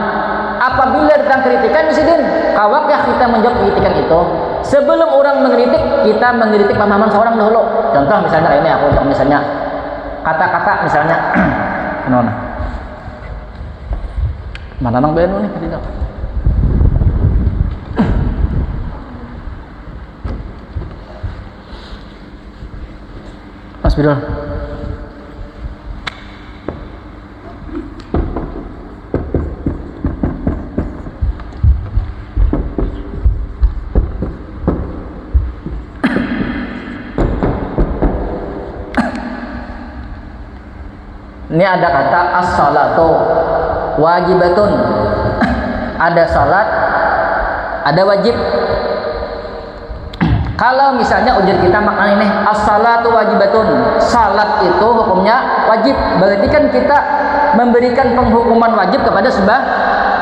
Apabila datang kritikan, sidin, kawak ya kita menjawab kritikan itu. Sebelum orang mengkritik, kita mengkritik pemahaman seorang dahulu. Contoh misalnya ini aku contoh misalnya kata-kata misalnya, mana nang benu nih ketika. Mas Bidul. Ini ada kata as-salatu wajibatun. Ada salat, ada wajib. Kalau misalnya ujar kita makna ini as-salatu wajibatun, salat itu hukumnya wajib, berarti kan kita memberikan penghukuman wajib kepada sebab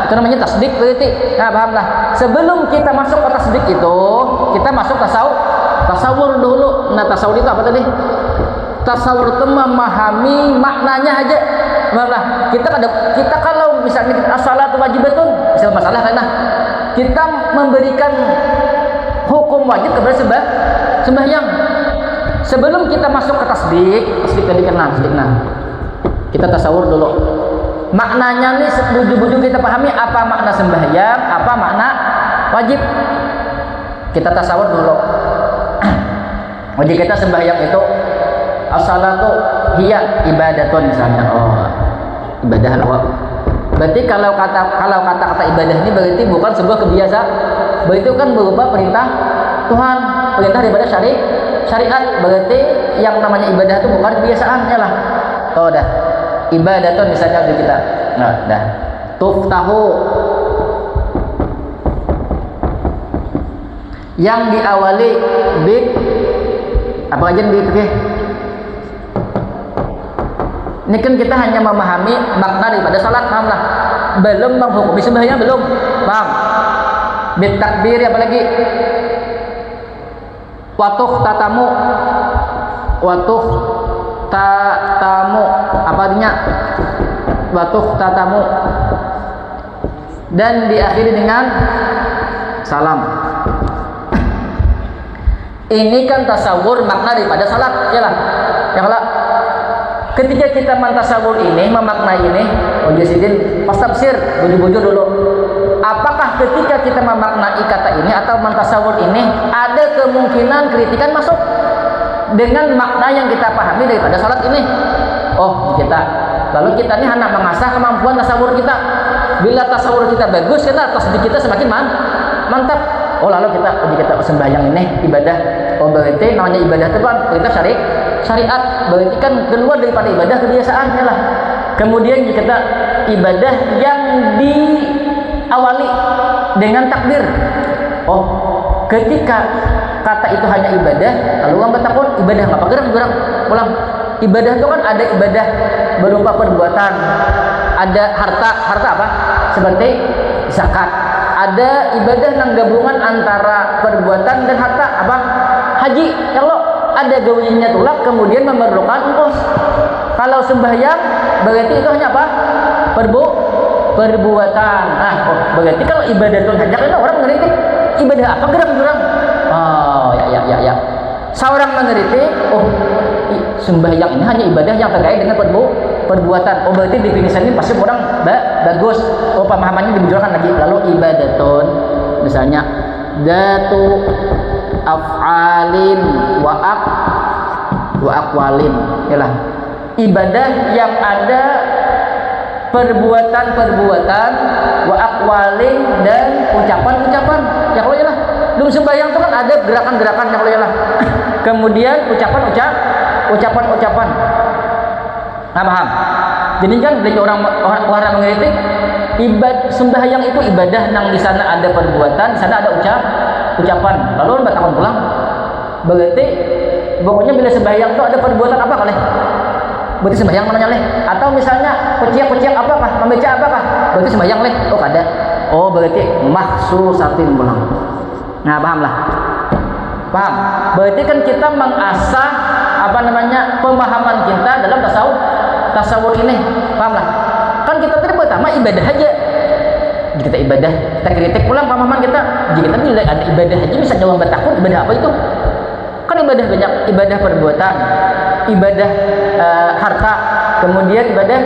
itu namanya tasdik berarti. Nah, pahamlah. Sebelum kita masuk ke tasdik itu, kita masuk tasawur dulu. Nah, tasawur itu apa tadi? Tasawur itu memahami maknanya aja. Pahamlah. Kita kalau misalnya as-salatu wajibatun, misal masalah karena kita memberikan hukum wajib kepada sembahyang. Sebelum kita masuk ke tasdik tadi kenal tasdikna. Kita tasawur dulu. Maknanya nih buju-buju kita pahami apa makna sembahyang, apa makna wajib. Kita tasawur dulu. Wajib kita sembahyang itu as-salatu hiya ibadatun misalnya. Oh, ibadah Allah. Berarti kalau kata-kata ibadah ini berarti bukan sebuah kebiasaan. Berarti kan berupa perintah Tuhan, perintah daripada syariat. Berarti yang namanya ibadah itu bukan kebiasaannya lah. Tuh dah. Ibadatun misalnya di kita. Nah, dah. Tuftahu yang diawali bid apa aja di fikih. Ini kan kita hanya memahami makna daripada salat, paham lah. Belum menghukumi sembahyang, belum. Paham? Bid takbir apalagi? Watuh tatamu. Watuh tatamu apa artinya? Watuh tatamu. Dan diakhiri dengan salam. Ini kan tasawur makna daripada salat, ya lah. Yang lah. Ketika kita mentasawur ini, memaknai ini, Ujisidin pas tafsir, bujur-bujur dulu. Apakah ketika kita memaknai kata ini atau mentasawur ini ada kemungkinan kritikan masuk dengan makna yang kita pahami daripada salat ini? Oh, kita. Lalu kita ini hendak mengasah kemampuan tasawur kita. Bila tasawur kita bagus, tasdik kita semakin mantap. Oh, lalu kita sembahyang ini ibadah. Oh, berarti namanya ibadah itu kan kita syariat, berarti kan keluar daripada ibadah kebiasaannya lah. Kemudian kita ibadah yang diawali dengan takbir. Oh, ketika kata itu hanya ibadah, lalu orang bertakun ibadah apa? Gerang ulang. Ibadah itu kan ada ibadah berupa perbuatan, ada harta apa? Seperti zakat. Ada ibadah yang gabungan antara perbuatan dan harta apa? Haji. Ya Allah. Ada gawinya tulak kemudian memerlukan ongkos. Kalau sembahyang berarti itu hanya apa? Perbuatan. Nah, berarti kalau ibadah itu hanya kan orang mengerti ibadah apa gerak-gerak. Oh, ya. Seorang mengerti, oh, sembahyang ini hanya ibadah yang terkait dengan perbuatan. Oh, berarti definisi ini pasti orang bagus. Oh, pemahamannya dibujurkan lagi. Lalu ibadatun misalnya datu af'alin wa aqwalin, yalah. Ibadah yang ada perbuatan wa aqwalin dan ucapan-ucapan. Ya kalau yalah. Dalam sembahyang itu kan ada gerakan-gerakan ya kalau yalah. Kemudian ucapan-ucapan. Nah, paham? Jadi kan bagi orang mengerti sembahyang itu ibadah yang di sana ada perbuatan, di sana ada ucapan. Lalu bertakon pulang. Berarti pokoknya bila sembahyang itu ada perbuatan apa kali? Berarti sembahyang namanya leh. Atau misalnya kuciak apakah? Membaca apakah? Berarti sembahyang leh. Oh, kada. Oh, berarti mahsusatin pulang. Nah, pahamlah. Paham? Berarti kan kita mengasah pemahaman kita dalam tasawur ini. Pahamlah? Kan kita tadi pertama ibadah aja. Jika kita ibadah, kita kritik pulang pemahaman kita. Jika kita bila ada ibadah haji, bisa jawab bertakun, ibadah apa itu? Kan ibadah banyak, ibadah perbuatan, ibadah harta, kemudian ibadah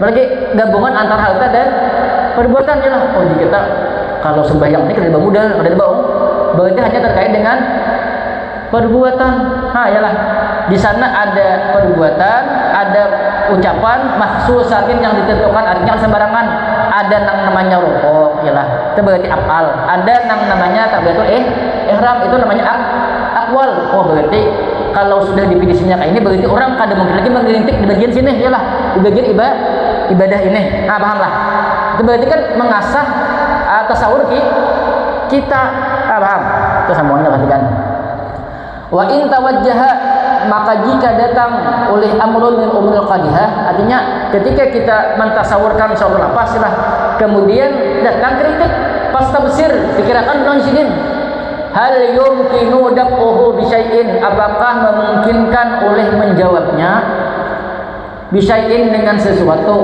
lagi gabungan antara harta dan perbuatan ya lah. Oh, jika kita kalau sembahyang ini kada mudah, kada bohong, berarti hanya terkait dengan perbuatan. Nah, yalah. Di sana ada perbuatan, ada ucapan mahsusatin yang ditentukan, artinya sembarangan. Ada yang namanya rukuk, yalah. Itu berarti afal. Ada yang namanya takbiratul ihram, itu namanya akwal. Oh, berarti kalau sudah definisinya kayak ini berarti orang kada mungkin lagi mengerintik di bagian sini, yalah. Di bagian ibadah ini. Nah, pahamlah. Itu berarti kan mengasah tasawur kita. Paham? Itu sambungannya perhatikan. Wa in tawajjaha, maka jika datang oleh amrun min umrul qadihah, artinya ketika kita mentasawurkan suatu lafaz lah, kemudian datang kritik, fastabsir, dikirakan non sidin. Hal yumkinu daf'uhu bisyai'in, apakah memungkinkan oleh menjawabnya bisyai'in dengan sesuatu,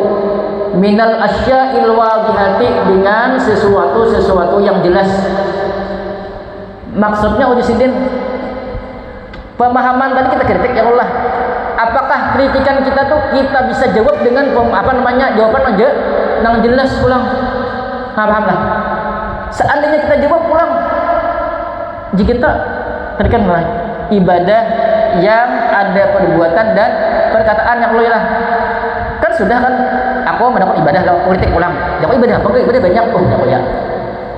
minal asya'il wadihati, dengan sesuatu yang jelas. Maksudnya uji sidin, pemahaman tadi kita kritik ya Allah, apakah kritikan kita tuh kita bisa jawab dengan jawaban aja yang jelas pulang. Nah, paham lah. Seandainya kita jawab pulang, jika kita tadikan lah ibadah yang ada perbuatan dan perkataan yang loyal lah, kan sudah kan aku mendapat ibadah lalu kritik pulang, aku ibadah apa ibadah banyak aku ya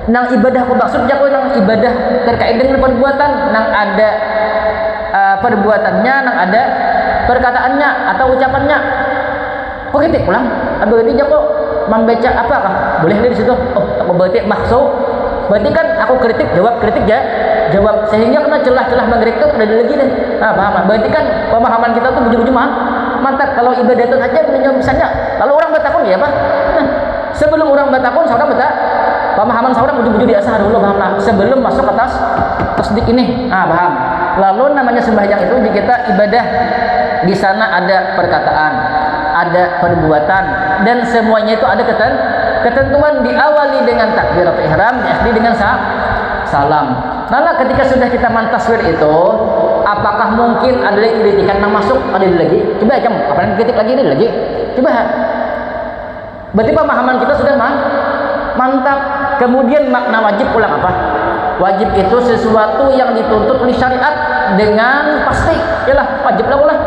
nang ibadah aku maksud aku nang ibadah terkait dengan perbuatan nang ada perbuatannya, nang ada perkataannya atau ucapannya, aku kritik pulang. Aduh ini aku membaca apa kah boleh di situ, aku berarti maksud berarti kan aku kritik jawab jawab sehingga kena celah-celah mengkritik udah lagi deh. Nah, paham? Berarti kan pemahaman kita tuh bujur-bujur mantap. Kalau ibadah itu aja misalnya lalu orang bertakun ya apa? Nah, sebelum orang bertakun seorang pemahaman seorang bujur-bujur di asal dulu, paham lah, sebelum masuk atas tasdik ini. Ah, paham. Lalu namanya sembahyang itu di kita ibadah, di sana ada perkataan, ada perbuatan, dan semuanya itu ada ketentuan, diawali dengan takbiratul ihram, diakhiri dengan salam. Lalu ketika sudah kita mantaswir itu, apakah mungkin ada kritikan yang masuk? Ada lagi? Coba kamu, apa yang kritik lagi ini lagi? Coba. Berarti pemahaman kita sudah mantap. Kemudian makna wajib pulang apa? Wajib itu sesuatu yang dituntut oleh syariat dengan pasti. Yalah, wajib lah.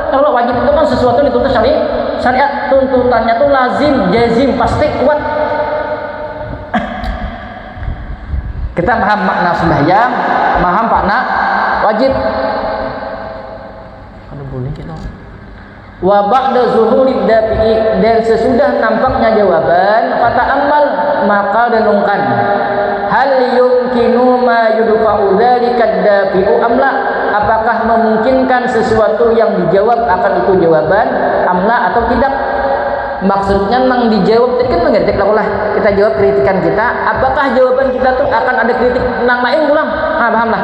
Kalau wajib itu kan sesuatu yang dituntut syariat, tuntutannya tuh lazim, jazim, pasti, kuat. Kita paham makna sembahyang, paham makna wajib. Ada boleh kita. Wa ba'da zuhurid dafi'i, dan sesudah nampaknya jawaban, fata'ammal, maka renungkan. Hal yumkinu ma yudfa'u dzalika dafi'u amla, apakah memungkinkan sesuatu yang dijawab akan itu jawaban amla atau tidak. Maksudnya nang dijawab itu kan mengkritik lah, kita jawab kritikan kita, apakah jawaban kita tuh akan ada kritik nang lain pulang. Nah, paham lah.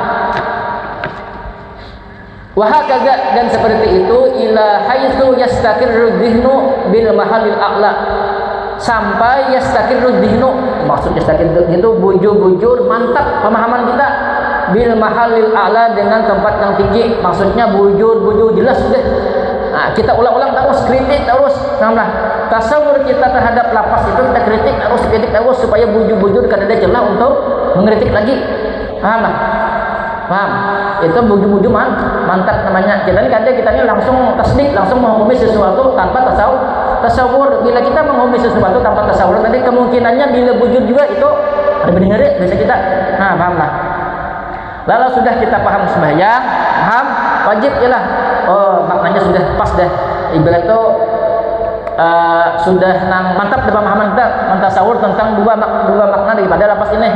Wahakaza, dan seperti itu ila haitsu yastaqirru dhihnu bil mahallil a'la, sampai yastaqirru dhihnu, maksud yastaqirru itu bujur-bujur mantap pemahaman kita, bil mahallil a'la, dengan tempat yang tinggi, maksudnya bujur-bujur jelas sudah. Nah, kita ulang-ulang terus, kritik terus. Nah, tasawur kita terhadap lapas itu kita kritik terus supaya bujur-bujur kan ada celah untuk mengkritik lagi. Paham lah? Paham? Itu bujur-bujur mantap namanya. Kita ini langsung tasdik, langsung menghukumi sesuatu tanpa tasawur. Bila kita menghukumi sesuatu tanpa tasawur, nanti kemungkinannya bila bujur juga itu ada benar bisa kita. Nah, paham lah. Lalu sudah kita paham sembahyang, paham wajib ialah. Oh, maknanya sudah pas dah. Ibarat itu sudah mantap dalam pemahaman kita mentasawur tentang dua makna daripada lafaz ini.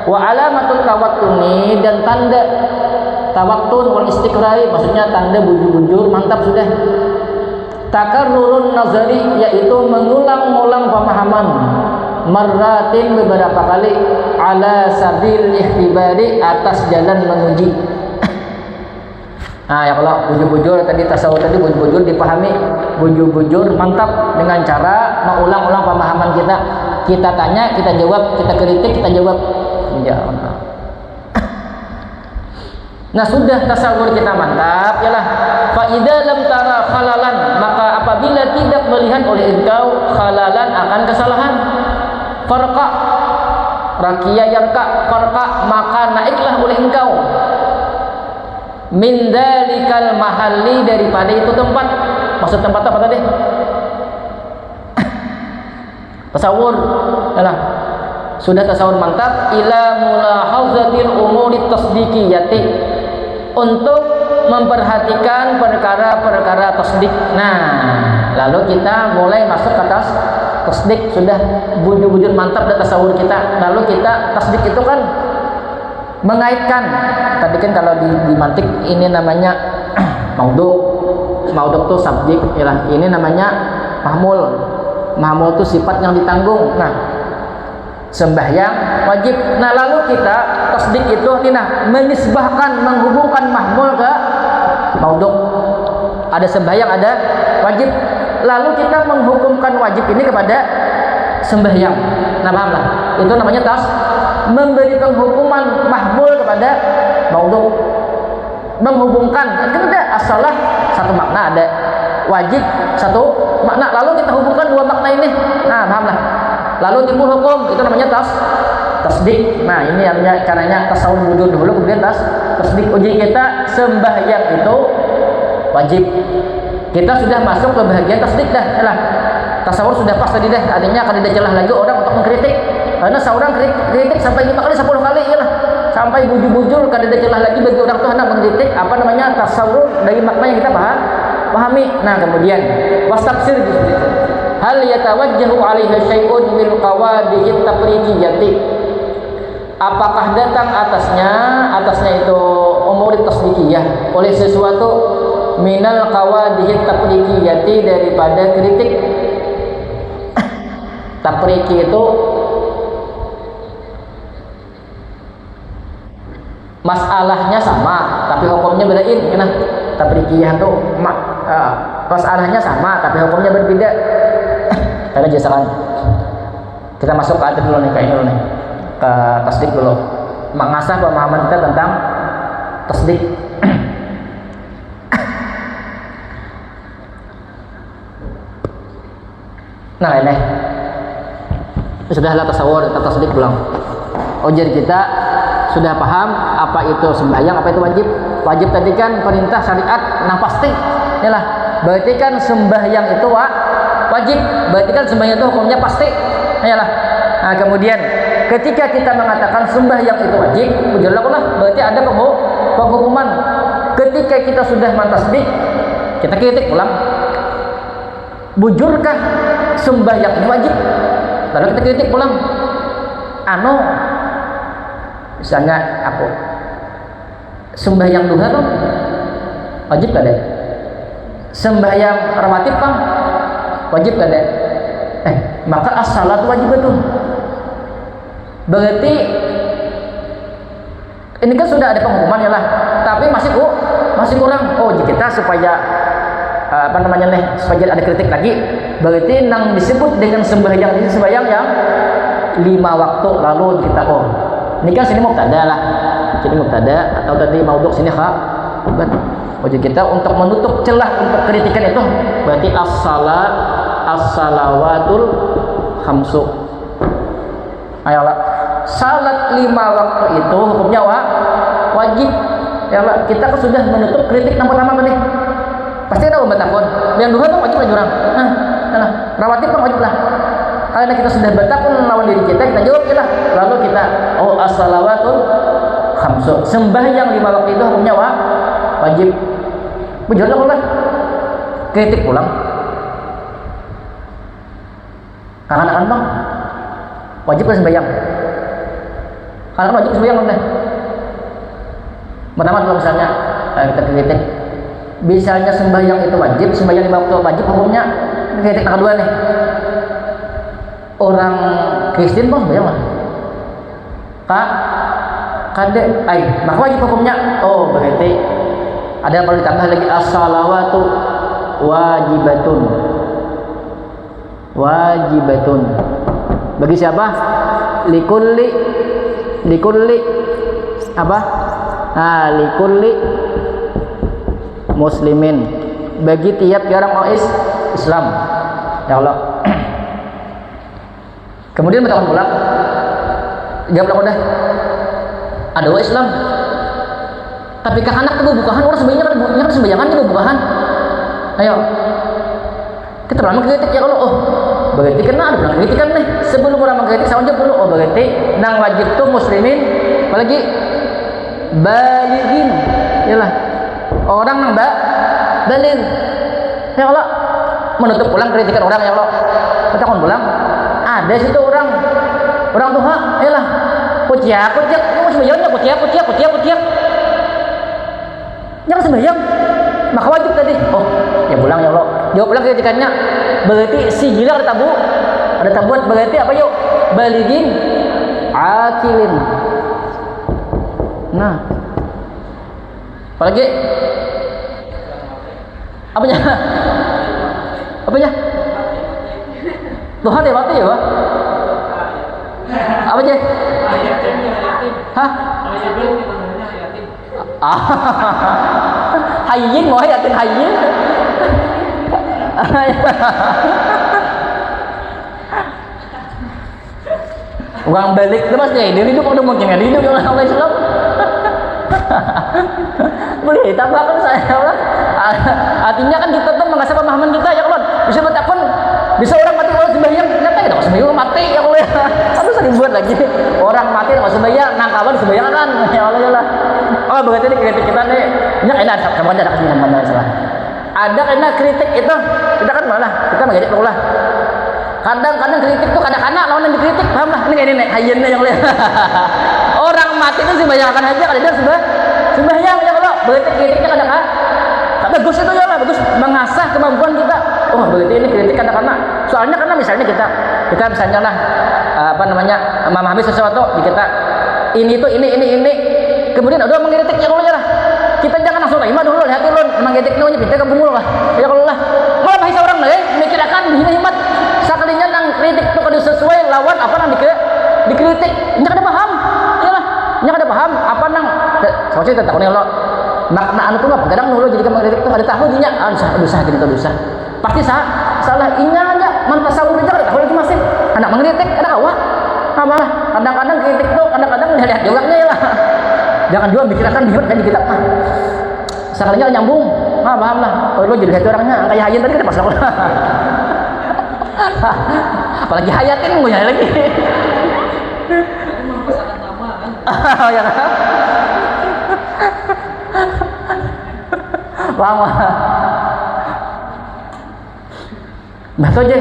Wa alamatul tawattuni, dan tanda tawattun wal istiqrari, maksudnya tanda bujur-bujur mantap sudah. Takarrurun nazari, yaitu mengulang-ulang pemahaman, marratin, beberapa kali, ala sabil ikhtibari, atas jalan menguji. Nah, ya kalau bujur-bujur tadi tasawuf tadi bujur-bujur dipahami, bujur-bujur mantap dengan cara mengulang-ulang pemahaman kita. Kita tanya, kita jawab, kita kritik, kita jawab. Ya Allah. Nah, sudah tasawur kita mantap, yalah. Fa idza lam tara khalalan, maka apabila tidak melihat oleh engkau khalalan akan kesalahan, farqa, raqiya yarqa, farqa, maka naiklah oleh engkau min dalikal mahalli, daripada itu tempat. Maksud tempat apa tadi? Tasawur, yalah. Sudah tasawur mantap, ila mulahazatil umuri tasdiqiyati, untuk memperhatikan perkara-perkara tasdik. Nah, lalu kita mulai masuk ke atas tasdik. Sudah bujur-bujur mantap dan tasawur kita, lalu kita tasdik itu kan mengaitkan. Tadi kan kalau di mantik ini namanya maudhu tuh subjek, ya. Ini namanya mahmul tuh sifat yang ditanggung. Nah, sembahyang wajib. Nah, lalu kita tasdik itu menisbahkan, menghubungkan mahmul ke maudhu. Ada sembahyang, ada wajib. Lalu kita menghukumkan wajib ini kepada sembahyang. Nah, pahamlah? Itu namanya memberi penghukuman mahmul kepada maudhu, menghubungkan. Kan ada asalah satu makna, ada wajib satu makna, lalu kita hubungkan dua makna ini. Nah, pahamlah? Lalu timbul hukum, itu namanya tasdik. Nah, ini namanya caranya tasawur wujud dulu, kemudian tasdik. Uji kita sembahyang itu wajib. Kita sudah masuk ke bagian tasdik dah, yalah. Tasawur sudah pas tadi dah, artinya akan tidak celah lagi orang untuk mengkritik. Karena seorang kritik sampai 5 kali 10 kali, yalah. Sampai bujur-bujur kan tidak celah lagi bagi orang tuh hendak mengkritik apa namanya tasawur dari makna yang kita pahami. Nah, kemudian wastafsir gitu. Hal yatawajjahu 'alaiha syai'un min qawadihit tafriqiyyati. Apakah datang atasnya itu umur tasdikiyah oleh sesuatu minal qawadihit tafriqiyyati, daripada kritik. Tafriqi itu masalahnya sama tapi hukumnya bedain. Nah, tafriqiyah itu masalahnya sama tapi hukumnya berbeda. Kita jelaskan. Kita masuk ke adab dulu nih, kayak dulu nih, ke tasdik dulu, mengasah pemahaman kita tentang tasdik. Nah, ini sudahlah tasawur, kita tasdik pulang. Jadi kita sudah paham apa itu sembahyang, apa itu wajib. Wajib tadi kan perintah syariat nang pasti, yalah. Berarti kan sembahyang itu wajib. Berarti kan sembahyang itu hukumnya pasti, yalah. Nah, kemudian ketika kita mengatakan sembahyang itu wajib, ujarlah, berarti ada penghukuman. Ketika kita sudah mentasbih, kita kritik ulang. Bujurkah sembahyang itu wajib? Lalu kita kritik ulang. Misalnya aku sembahyang duha tuh wajib gak deh? Sembahyang rawatib bang wajib gak deh? Maka as-salat wajib betul. Berarti ini kan sudah ada pengumuman, ya lah, tapi masih kurang. Jika kita supaya supaya ada kritik lagi, berarti nang disebut dengan sembahyang ini sembahyang yang 5 waktu. Lalu kita ini kan sini mubtada lah, sini mubtada atau tadi maudhu sini khabar. Jadi kita untuk menutup celah untuk kritikan itu berarti as-salawatul khamsu. Ayolah, salat 5 waktu itu hukumnya wajib. Ya Allah, kita kan sudah menutup kritik yang pertama tadi. Pasti ada bertakun. Yang duha tuh wajib lah jurang. Rawatib kan wajib lah. Karena kita sudah bertakun lawan diri kita jawab lah. Lalu kita as-salawatul khamsu. Sembahyang 5 waktu itu hukumnya wajib. Bujurlah Allah. Kritik pulang. Kapan bang? Wajib kan sembahyang? Karena wajib sembahyang udah. Pertama kalau misalnya kita kritik, misalnya sembahyang itu wajib, sembahyang 5 waktu wajib hukumnya. Kritik yang kedua nih, orang Kristen bang sembahyang lah. Maka wajib hukumnya. Berarti ada yang perlu ditambah lagi, as-salawatu wajibatun. Bagi siapa? Likulli apa? Likulli muslimin, bagi tiap orang Islam. Ya Allah. Kemudian bertakun pula, jawab udah. Ada Islam. Tapi kah anak itu bukahan orang sembayangan itu bukahan. Ayo. Kita pernah mengkritik ya Allah. Berarti kena ada pernah kritikan nih. Sebelum orang mengkritik saya jawab dulu. Berarti nang wajib tuh muslimin, apalagi balighin. Yalah. Orang nang dalil. Ya Allah, menutup pulang kritikan orang, ya Allah. Bertakun pulang. Ada situ orang tuha, yalah. Kujak sembahyangnya kutiak. Jangan sembahyang, maka wajib tadi. Oh, ya pulang ya Allah. Jawab pulang ketikanya. Berarti si gila ada tabuat berarti apa yuk? Baligin akilin. Nah, apalagi? Apanya? Tuhan ya mati ya, Pak? Apa aja? Hah? Hayyin mau yakin hayyin. Uang balik itu pasti ini hidup udah mungkin nggak hidup yang Allah Islam. Boleh tambahkan saya Allah. Artinya kan kita tuh mengasah pemahaman kita ya Allah. Bisa bertakun, bisa orang mati kalau sembahyang, kenapa kita kalau sembahyang mati ya Allah. Aduh sering buat lagi orang mati kalau sembahyang, nangkapan sembahyang kan ya Allah ya Allah. Oh berarti ini kritik kita nih, ini enak sama ada kesempatan mana salah. Ada kena kritik itu, kita kan malah kita mengajak Allah. Kadang-kadang kritik tuh kadang-kadang lawan yang dikritik, paham lah? Ini kayak ini nih, hayyennya yang lihat. Orang mati itu sembahyangkan aja, kalau dia sembahyang ya Allah. Berarti kritiknya kadang-kadang bagus itu ya lah, bagus mengasah kemampuan kita. Oh berarti ini kritik kadang-kadang. Soalnya karena misalnya kita misalnya lah memahami sesuatu di kita ini tuh ini, kemudian udah mengkritik ya Allah ya lah. Kita jangan langsung terima dulu, lihat dulu mengkritik nunya pintar ke bumul lah. Ya Allah lah. Malah bahasa orang lah, mikirkan hina-himat. Sekalinya nang kritik itu kada sesuai lawan apa nang dikritik nya kada paham iyalah nya kada paham apa nang soalnya tak lo makna anu tuh apa kadang nulo jadi mengkritik tuh ada tahu dinya dosa gini tuh dosa pasti salah inya aja man tasawuf aja kada tahu lagi masih anak mengkritik ada kawan malah kadang-kadang kritik tuh kadang-kadang lihat juga nya lah jangan juga pikirkan biar kan di kitab mah sekalinya nyambung paham lah kalau lo jadi satu orangnya kayak hayyan tadi kada pas lah apalagi hayatin mau nyari lagi oh ya kan paham bahasa aja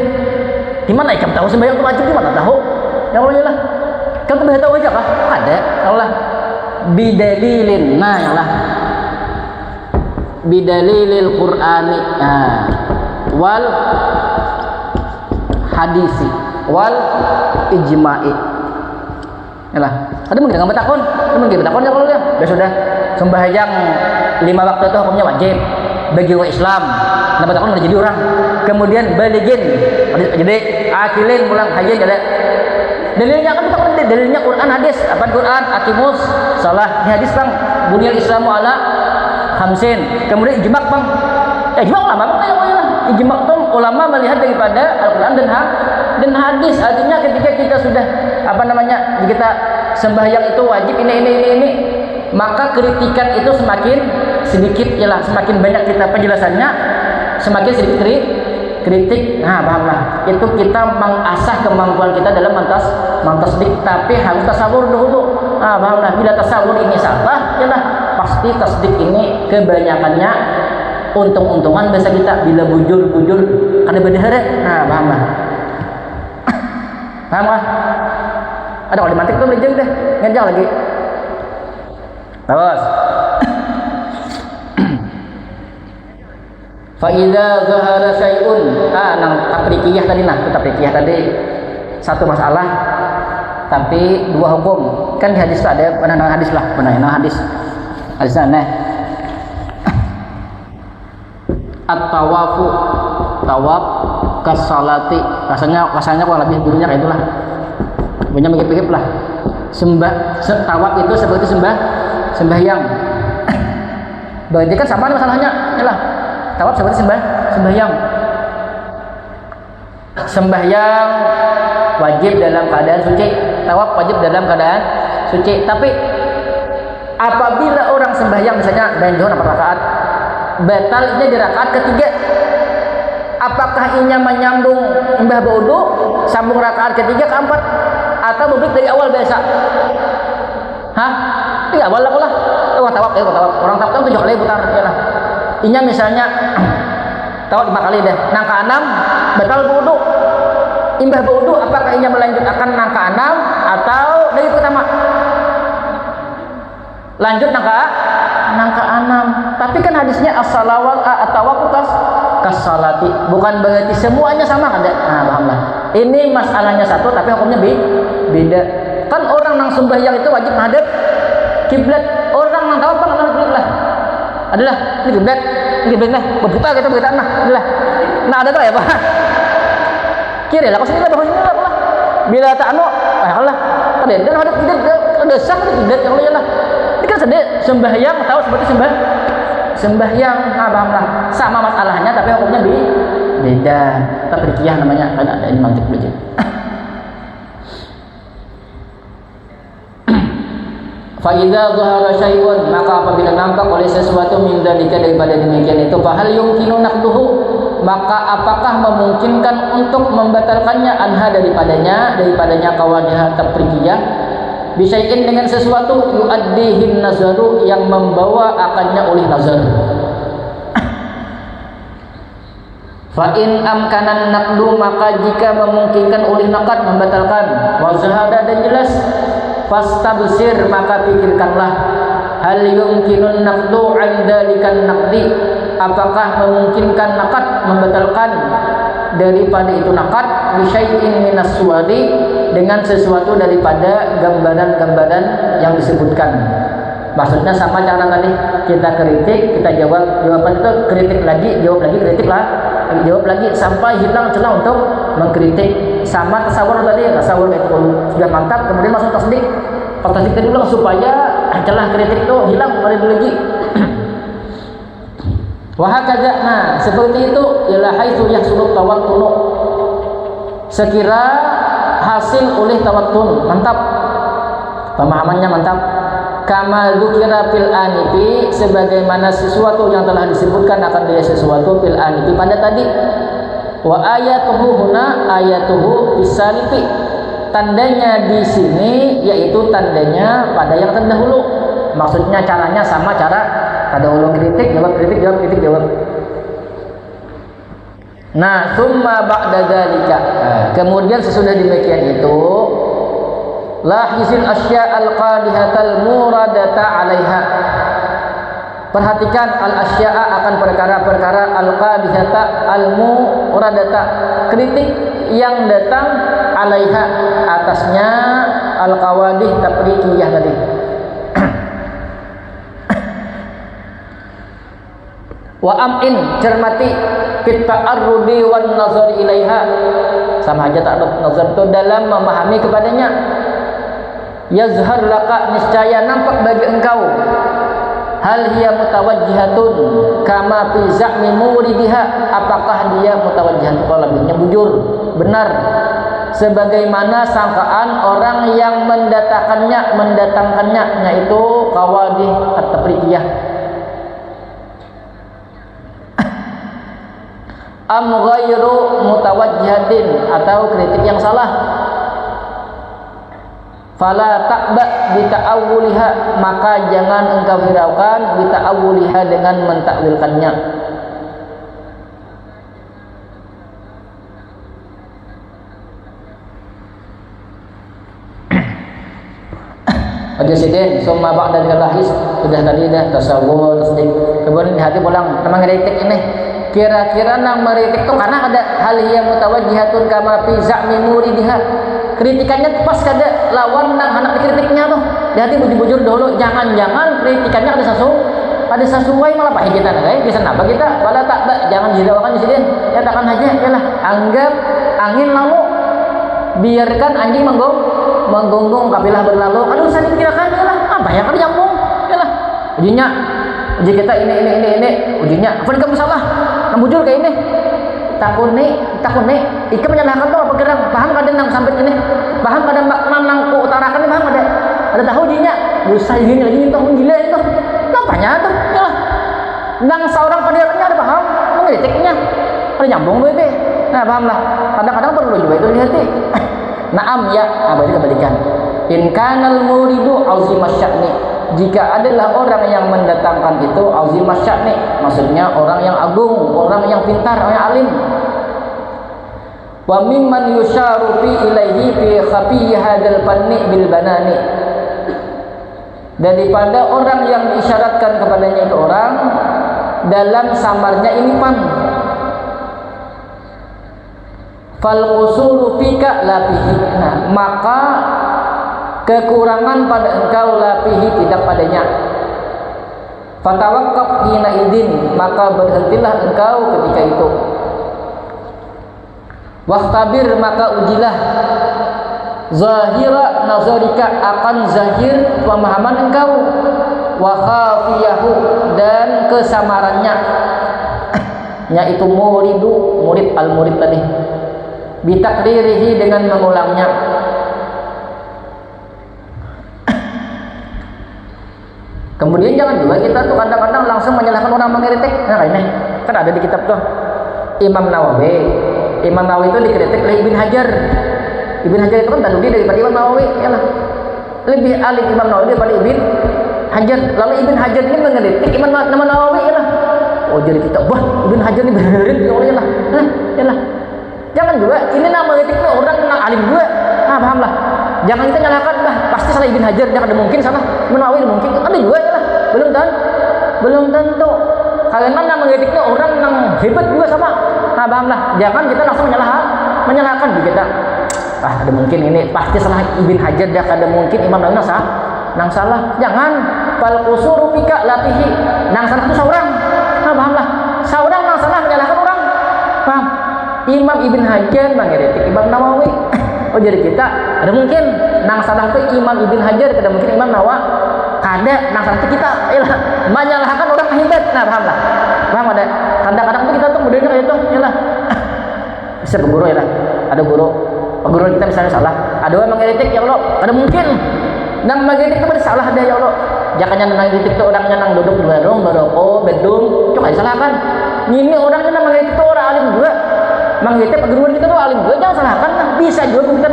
gimana ikan tahu sembahyang itu wajib gimana tahu ya Allah ya lah kan tuh tahu aja kah ada Allah bidalilin nah ya lah bidalilil Qur'ani wal hadisi wal ijma'i yalah ada mungkin nggak bertakun ya kalau ya sudah sembahyang 5 waktu itu hukumnya wajib bagi orang Islam nggak bertakun udah jadi orang kemudian baligin jadi akilin pulang haji ada dalilnya kan bertakun dalilnya Quran hadis apa Quran akimus salah di hadis bang bunyal Islamu ala hamsin kemudian ijma bang ijma ulama bang ijma itu ulama melihat daripada Al-Quran dan hadis artinya ketika kita sudah kita sembahyang itu wajib ini maka kritikan itu semakin sedikit yalah semakin banyak kita penjelasannya semakin sedikit kritik pahamlah itu kita mengasah kemampuan kita dalam mentasdik tapi harus tasawur dulu pahamlah bila tasawur ini salah yalah pasti tasdik ini kebanyakannya untung-untungan bahasa kita bila bujur kada bedahara paham lah ada kalau di mantik tuh lejeng deh ngejang lagi terus fa idza zahara syai'un nang taprikiyah tadi taprikiyah tadi satu masalah tapi dua hukum kan di hadis tuh ada penandang hadis lah hadisnya at-tawafu tawaf kasalati rasanya kurang lebih dulunya kayak itulah punya mikir-mikir lah tawaf itu seperti sembahyang berarti kan sama masalahnya yalah tawaf seperti sembahyang wajib dalam keadaan suci tawaf wajib dalam keadaan suci tapi apabila orang sembahyang misalnya dan johor 4 rakaat batalnya di rakaat ketiga apakah inya menyambung imbah baudu sambung rakaat ketiga keempat atau bubik dari awal biasa iya awal lah tawaf orang tawaf kan 7 kali putar yalah inya misalnya tawaf 5 kali deh nangka 6 batal baudu imbah baudu apakah inya melanjut akan nangka 6 atau dari pertama Lanjut nangka 6. Tapi kan hadisnya as-salawat at-tawaqquf kas-salati. Bukan berarti semuanya sama kan? Nah, pahamlah. Ini masalahnya satu tapi hukumnya beda. Kan orang nang sembahyang itu wajib menghadap kiblat. Orang nang tahu apa menghadap kiblat lah. Adalah ini kiblat lah. Berbuka kita berkata nah, adalah. Nah, ada tak ya, Pak? Kira lah, sini lah, lah. Bila tak Allah. Kan dia hadap kiblat, ada sah kiblat yang lain lah. Ini kan sedih sembahyang tahu seperti sembahyang, pahamlah. Sama masalahnya tapi hukumnya beda. Tabrikiyah namanya, kan ada ini mantik belajar. Fa'idza dhahara syai'un, maka apabila nampak oleh sesuatu min dzalika daripada demikian itu, fa hal yumkinu naqduhu, maka apakah memungkinkan untuk membatalkannya anha daripadanya kawadihah tabrikiyah bisyai'in dengan sesuatu yu'addihin nazaru yang membawa akannya oleh nazar. Fa in amkanan naqdu, maka jika memungkinkan oleh naqad membatalkan, wa zahada dan jelas, fastabsir maka pikirkanlah, hal yumkinun naqdu 'an dzalikan naqdi, apakah memungkinkan naqad membatalkan daripada itu naqad bisyai'in minas suwari, dengan sesuatu daripada gambaran-gambaran yang disebutkan. Maksudnya sama cara tadi kita kritik, kita jawaban itu kritik lagi, jawab lagi, kritik lah, jawab lagi sampai hilang celah untuk mengkritik. Sama tasawur tadi, tasawur itu sudah mantap, kemudian masuk tasdik. Kalau tasdik tadi ulang supaya celah kritik itu hilang lagi. Wahakadza, nah seperti itu ialah haitsu yahsulu tawattun, sekira hasil oleh tawattun, mantap pemahamannya, mantap. Kama dzukira fil anifi, sebagaimana sesuatu yang telah disebutkan akan dia sesuatu fil anifi pada tadi. Wa ayatuhu huna ayatuhu bisalifi, tandanya di sini yaitu tandanya pada yang terdahulu. Maksudnya caranya sama cara terdahulu, kritik jawab, kritik jawab, kritik jawab. Nah, summa ba'da dzalika, kemudian sesudah demikian itu, lahisil asya'al qadihatal muradata 'alaiha, perhatikan al-asya'a akan perkara-perkara al-qadihata al-muradata, kritik yang datang 'alaiha atasnya al-qawadih tabrikiyah tadi. Wa am'in, cermati, fit ta'arrudi wan nazar ilaiha, sama aja ta'arrud nazar itu dalam memahami kepadanya. Yazhar laka, niscaya nampak bagi engkau, hal hiya mutawajjihatun kama fi za'mi muridiha, apakah dia mutawajjihatun, kalau lebihnya bujur benar sebagaimana sangkaan orang yang mendatangkannya yaitu qawadih at-tabrikiyah. Am ghairu mutawajjihatin, atau kritik yang salah. Fala ta'ba bita'awuliha, maka jangan engkau hiraukan bita'awuliha dengan mentakwilkannya. Adesiden summa ba'da dzalika, sudah tadi dah tasawwur, tasdik, kemudian di hati pulang memang kritik ini. Kira-kira nang meritik itu karena ada hal yang mutawajjihatun kama fi za'mi muridiha, kritikannya pas kada lawan nang anak kritiknya tuh. Di hati bujur-bujur dulu, jangan-jangan kritikannya ada sesuai malah pak kita guys, bisa apa kita wala tak jangan dihiraukan di sini, katakan aja yalah, anggap angin lalu, biarkan anjing menggonggong kabilah berlalu, aduh saya dikirakan yalah, apa ya kan nyambung yalah, ujinya uji kita ini ujinya apa kamu salah bujur kayak ini takun nih ikan menyalahkan tuh apa kira paham kadang nang sampai ini, paham kadang makna nang ku utarakan ini, paham ada tahu ujinya dosa ini lagi itu gila itu nampaknya tuh yalah, nang seorang pendengarnya ada paham mengkritiknya ada nyambung tuh itu. Nah paham lah, kadang-kadang perlu juga itu dihati. Naam ya, apa itu kebalikan, in kanal muridu azimas sya'ni, jika adalah orang yang mendatangkan itu azimas sya'ni, maksudnya orang yang agung, orang yang pintar, orang yang alim. Wa mimman yusharu fi ilaihi fi khafi hadzal fanni bil banani, daripada orang yang diisyaratkan kepadanya itu orang dalam samarnya ini pan. Fal qusuru fika la fihi. Nah, maka kekurangan pada engkau la fihi tidak padanya. Fatawaqqaf hina idin, maka berhentilah engkau ketika itu. Waqtabir, maka ujilah zahira nazarika, akan zahir pemahaman engkau, wa khafiyahu, dan kesamarannya. Yaitu murid al-murid tadi, bitakririhi, dengan mengulangnya. Kemudian jangan juga kita tuh kadang-kadang langsung menyalahkan orang mengkritik. Nah, ini kan ada di kitab tuh Imam Nawawi itu dikritik oleh Ibn Hajar. Ibn Hajar itu kan tandudi daripada Imam Nawawi, ya lah. Lebih alim Imam Nawawi daripada Ibn Hajar. Lalu Ibn Hajar ini mengkritik Imam Nawawi, ya lah. Oh, jadi kita, wah, Ibn Hajar ini benerin, ya lah. Ya lah. Jangan juga ini nama kritik itu orang yang alim juga. Ah, paham lah. Jangan kita nyalakan, bah, pasti salah Ibn Hajar, jangan ada mungkin salah Imam Nawawi, mungkin ada juga, ya lah. Belum tentu. Karena nama kritiknya orang yang hebat juga sama. Nah, paham lah. Jangan kita langsung menyalahkan kita. Ada mungkin ini pasti salah Ibn Hajar, dah ada mungkin Imam Nawawi nang salah. Jangan. Fal qusuru fika la fihi. Nang salah itu seorang. Nah, paham lah. Seorang nang salah menyalahkan orang. Paham? Imam Ibn Hajar mengkritik Imam Nawawi. Oh, jadi kita ada mungkin nang salah itu Imam Ibn Hajar, ada mungkin Imam Nawawi. Ada nang salah itu kita, iyalah, menyalahkan orang hebat. Nah, paham lah. Paham ada. Kadang-kadang tuh kita tuh modelnya kayak itu, iyalah. Bisa ke guru, ya lah. Ada guru kita misalnya salah, ada orang mengkritik, ya Allah, ada mungkin nang mengkritik itu bersalah ada, ya Allah. Jangan nang kritik tuh orangnya nang duduk di warung, berokok, bedung, coba disalahkan. Ini orangnya nang mengkritik tuh orang alim juga. Mengkritik perguruan kita tuh alim juga, jangan salahkan. Bisa juga kita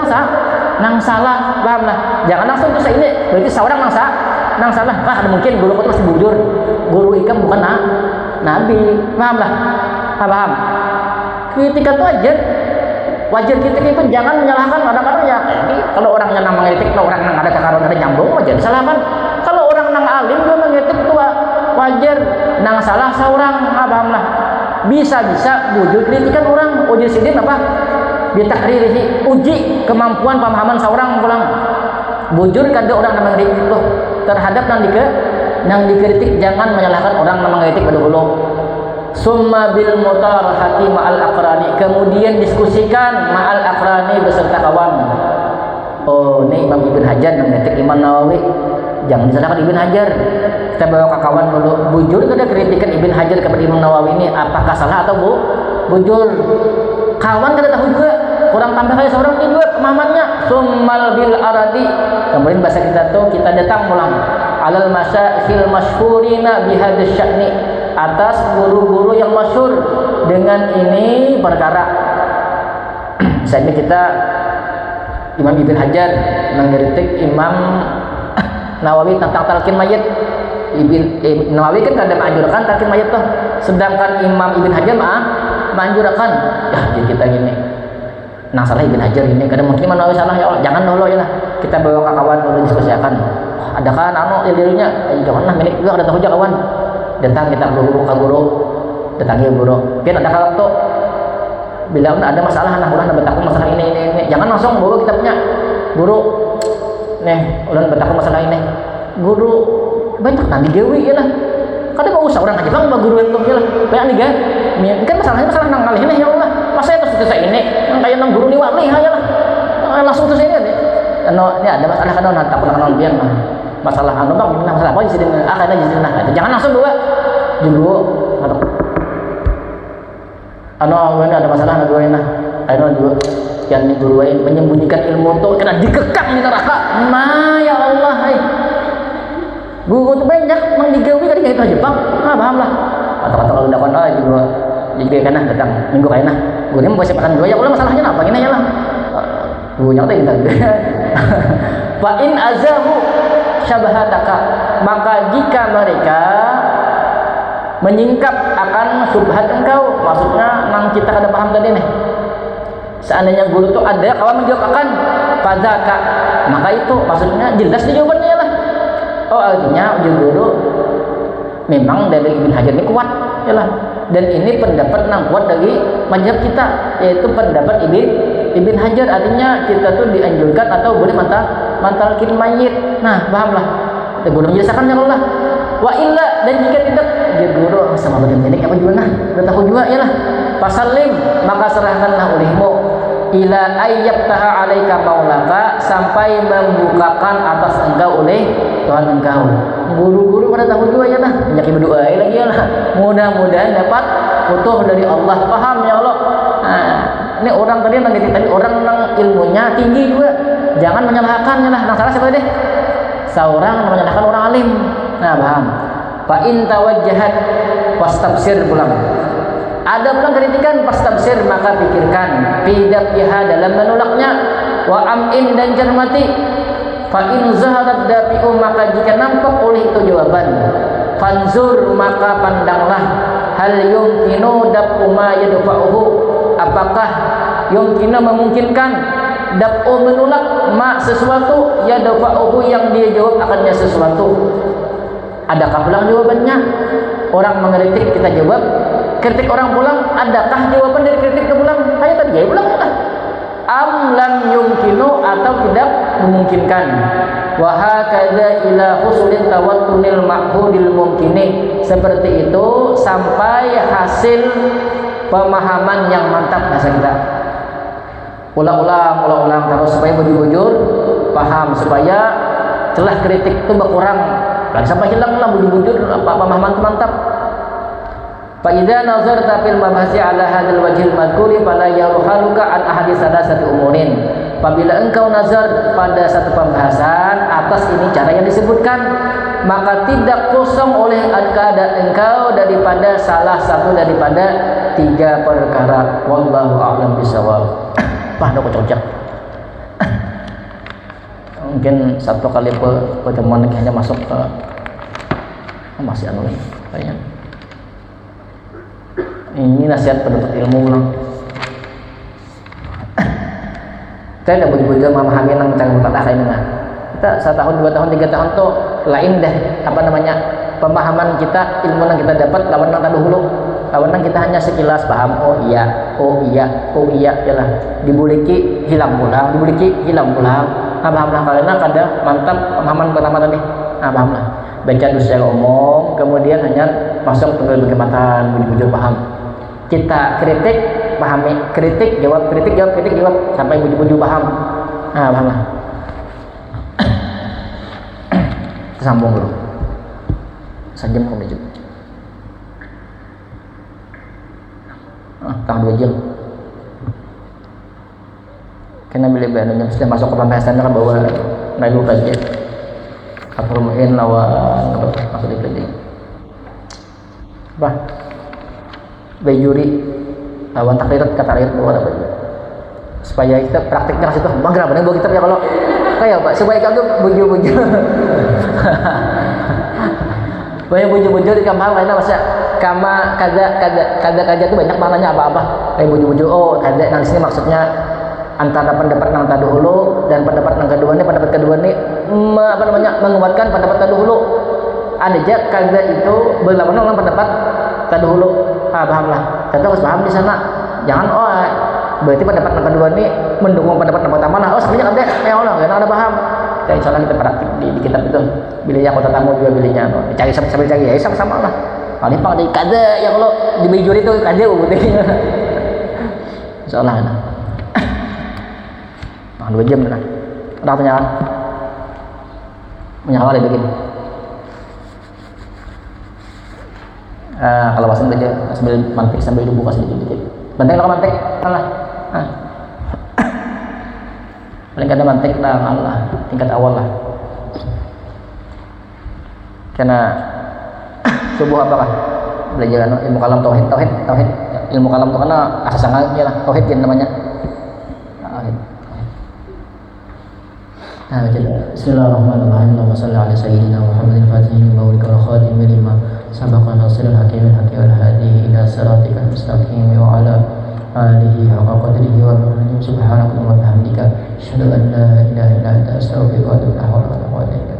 nang salah, paham lah. Jangan langsung tuh ini, berarti seorang nang salah. Ada mungkin guru itu masih bujur. Guru ikam bukan nabi, paham lah. Paham. Kritikan itu wajar kritik itu, jangan menyalahkan. Kadang-kadang ya, kalau orangnya nang mengkritik, kalau orang nang ada kekaruan ada nyambung, wajar disalahkan. Kalau orang nang alim juga mengkritik itu wajar. Nang salah seorang, paham lah. Bisa bujur kritikan orang. Uji sidin apa? Bitakririhi, uji kemampuan pemahaman seorang pulang. Bujur kada orang yang mengkritik itu terhadap nang dikritik, jangan menyalahkan orang yang mengkritik pada hulu. Summa bil mutarahati ma'al aqrani, kemudian diskusikan ma'al aqrani beserta kawan. Oh, ini Imam Ibn Hajar mengkritik Imam Nawawi, jangan disalahkan Ibn Hajar. Kita bawa ke kawan dulu. Bujur kada kritikan Ibn Hajar kepada Imam Nawawi ini apakah salah atau bujur. Kawan kada tahu juga, kurang tambah kali seorang juga pemahamannya. Summal bil aradi, kemudian bahasa kita tuh kita datang pulang alal masyakhil masyhurina bihadz sya'ni, atas guru-guru yang masyhur dengan ini perkara. Misalnya kita Imam Ibn Hajar mengkritik Imam Nawawi tentang talqin mayit. Nawawi kan kada menganjurkan talqin mayit tuh, sedangkan Imam Ibn Hajar menganjurkan. Ya, jadi kita gini, nang salah Ibn Hajar ini, kada mungkin Imam Nawawi salah, ya Allah, jangan dulu ya lah. Kita bawa ke kawan dulu diskusikan. Ada kan ilmunya, jangan lah milik juga ada tahu aja kawan. Datang kita guru, datangi guru. Kan ada waktu bila ada masalah, nah ulah bertakung masalah ini. Jangan langsung bawa kitabnya. Guru, nih, ulah bertakung masalah ini. Guru, banyak nanti gawe ya lah. Kadang mau usah orang aja bang, guru itu ya lah. Banyak nih kan. Kan masalahnya masalah nang kali ini ya Allah. Masa itu selesai ini, kayak nang guru ni wali ya lah. Langsung terus ini deh. Ini ada masalah kan nanti takut akan biar mah. Masalah anu bang, masalah apa jadi ada jadi nah. Jangan langsung bawa dulu. Anu ada masalah dua nah. Anu dua yang guru lain menyembunyikan ilmu itu kena dikekang di neraka. Ya Allah, hai. Guru itu banyak mengdigawi kan itu aja bang. Paham lah. Kata-kata kalau dakwah juga jadi kena datang minggu kena. Guru ini mau siapkan dua ya Allah, masalahnya apa ini ya lah. Gurunya tadi kita. Fa in azahu syabahataka, maka jika mereka menyingkap akan subhat engkau, maksudnya nang kita kada paham tadi nih. Seandainya guru itu ada kawan menjawab akan fadzaka, maka itu maksudnya jelas di jawabannya lah. Oh artinya ujung guru memang dari Ibn Hajar ini kuat ya lah. Dan ini pendapat yang kuat dari mazhab kita, yaitu pendapat Ibn Hajar. Artinya kita tuh dianjurkan atau boleh mantalkin mayit. Nah pahamlah, kita guru menjelaskan ya Allah. Wa illa, dan jika tidak dia guru sama bagian pendek apa gimana, udah tahu juga ya lah. Fasallim, maka serahkanlah olehmu ila ayyabtaha alaika maulaka, sampai membukakan atas engkau oleh Tuhan engkau. Guru-guru pada tahu juga ya lah, banyak berdoa lagi ya lah, mudah-mudahan dapat futuh dari Allah. Paham ya Allah. Nah, ini orang tadi mendidik tadi orang yang ilmunya tinggi juga, jangan menyalahkan ya lah. Yang salah siapa deh? Seorang menyalahkan orang alim. Nah paham. Fa in tawajjahat wastabsir pulang. Ada pulang kritikan pastabsir, maka pikirkan tidak pihak dalam menolaknya. Wa amin, dan cermati. Fa in zaharat dafi'u, maka jika nampak oleh itu jawaban, fanzur, maka pandanglah, hal yumkinu daf'u ma yadfa'uhu, apakah yumkinu memungkinkan daf'u menolak ma sesuatu yadfa'uhu yang dia jawab akannya sesuatu. Adakah pulang jawabannya? Orang mengkritik kita jawab, kritik orang pulang, adakah jawaban dari kritik ke pulang? Hanya tadi jawab pulang lah. Am lam yumkinu, atau tidak memungkinkan. Wa hakadza ila husulin tawattunil ma'hudil mumkini, seperti itu sampai hasil pemahaman yang mantap bahasa kita. Ulang-ulang terus supaya bujur-bujur paham, supaya celah kritik itu berkurang. Dan sampai hilanglah bujur-bujur pemahaman itu mantap. Fa idza nazarta fil mabhasi ala hadzal wajhil madhkuri fala yaruhaluka an ahadits salasati umurin. Apabila engkau nazar pada satu pembahasan atas ini cara yang disebutkan, maka tidak kosong oleh engkau daripada salah satu daripada tiga perkara. Wallahu a'lam bishawab. Pak, aku cocok. Mungkin satu kali pertemuan hanya masuk ke masih anu ini kayaknya. Ini nasihat penuntut ilmu ulang. Kita tidak betul-betul memahami tentang cara ini nah. Kita 1 tahun, 2 tahun, 3 tahun tuh lain deh apa namanya pemahaman kita, ilmu yang kita dapat lawan yang dahulu. Lawan yang kita hanya sekilas paham, oh iya yalah. Dibuliki hilang pulang, Nah pahamlah karena kada mantap pemahaman pertama tadi. Nah pahamlah. Baca dulu secara umum, kemudian hanya masuk ke berkematan, bujur-bujur paham. Kita kritik, pahami, kritik jawab sampai bujur-bujur paham. Nah pahamlah. Sambung dulu. Sejam kemudian. Tang 2 jam. Karena bila benar sudah masuk ke pembahasan kan bahwa lalu kajian Afrumuin lawan masuk di pleding apa bejuri lawan takrirat kata ayat bahwa apa supaya kita praktiknya kasih tuh bangga benar bawa kitab ya kalau kayak Pak supaya kagak bujur-bujur banyak bujur-bujur di kamar lainnya masa kama kada itu banyak maknanya apa-apa kayak bujur-bujur oh kada nang sini maksudnya antara pendapat yang terdahulu dan pendapat yang kedua ini menguatkan pendapat terdahulu. Ada aja kada itu berlawanan dengan pendapat terdahulu. Pahamlah. Kita harus paham di sana. Jangan berarti pendapat yang kedua ini mendukung pendapat yang pertama lah. Sebenarnya kada Allah enggak ada paham. Kita insyaallah kita praktik di kitab itu. Bilihnya kota tamu juga bilihnya dicari sambil cari ya sama-sama lah. Paling pang dari kada yang kalau di bejuri itu kada buktinya. Insyaallah nah. 2 jam dah. Ada pertanyaan? Menyala dia bikin. Kalau pasang aja sambil mantik sambil dibuka sedikit. Banteng kalau mantik, Allah. Paling kada mantik dah Allah, tingkat awal lah. Karena subuh apakah? Belajar ilmu kalam tauhid. Ilmu kalam itu karena asas sangatnya lah, tauhid yang namanya. Bismillahirrahmanirrahim. Allahumma shalli ala sayyidina Muhammadin fatihil mawlika wal khatim lima sabaqa nasrul hakim wal hadi ila siratikal mustaqim wa ala alihi haqqa qadrihi wa subhanaka wa bihamdika asyhadu an la ilaha illa anta astaghfiruka wa atubu ilaik.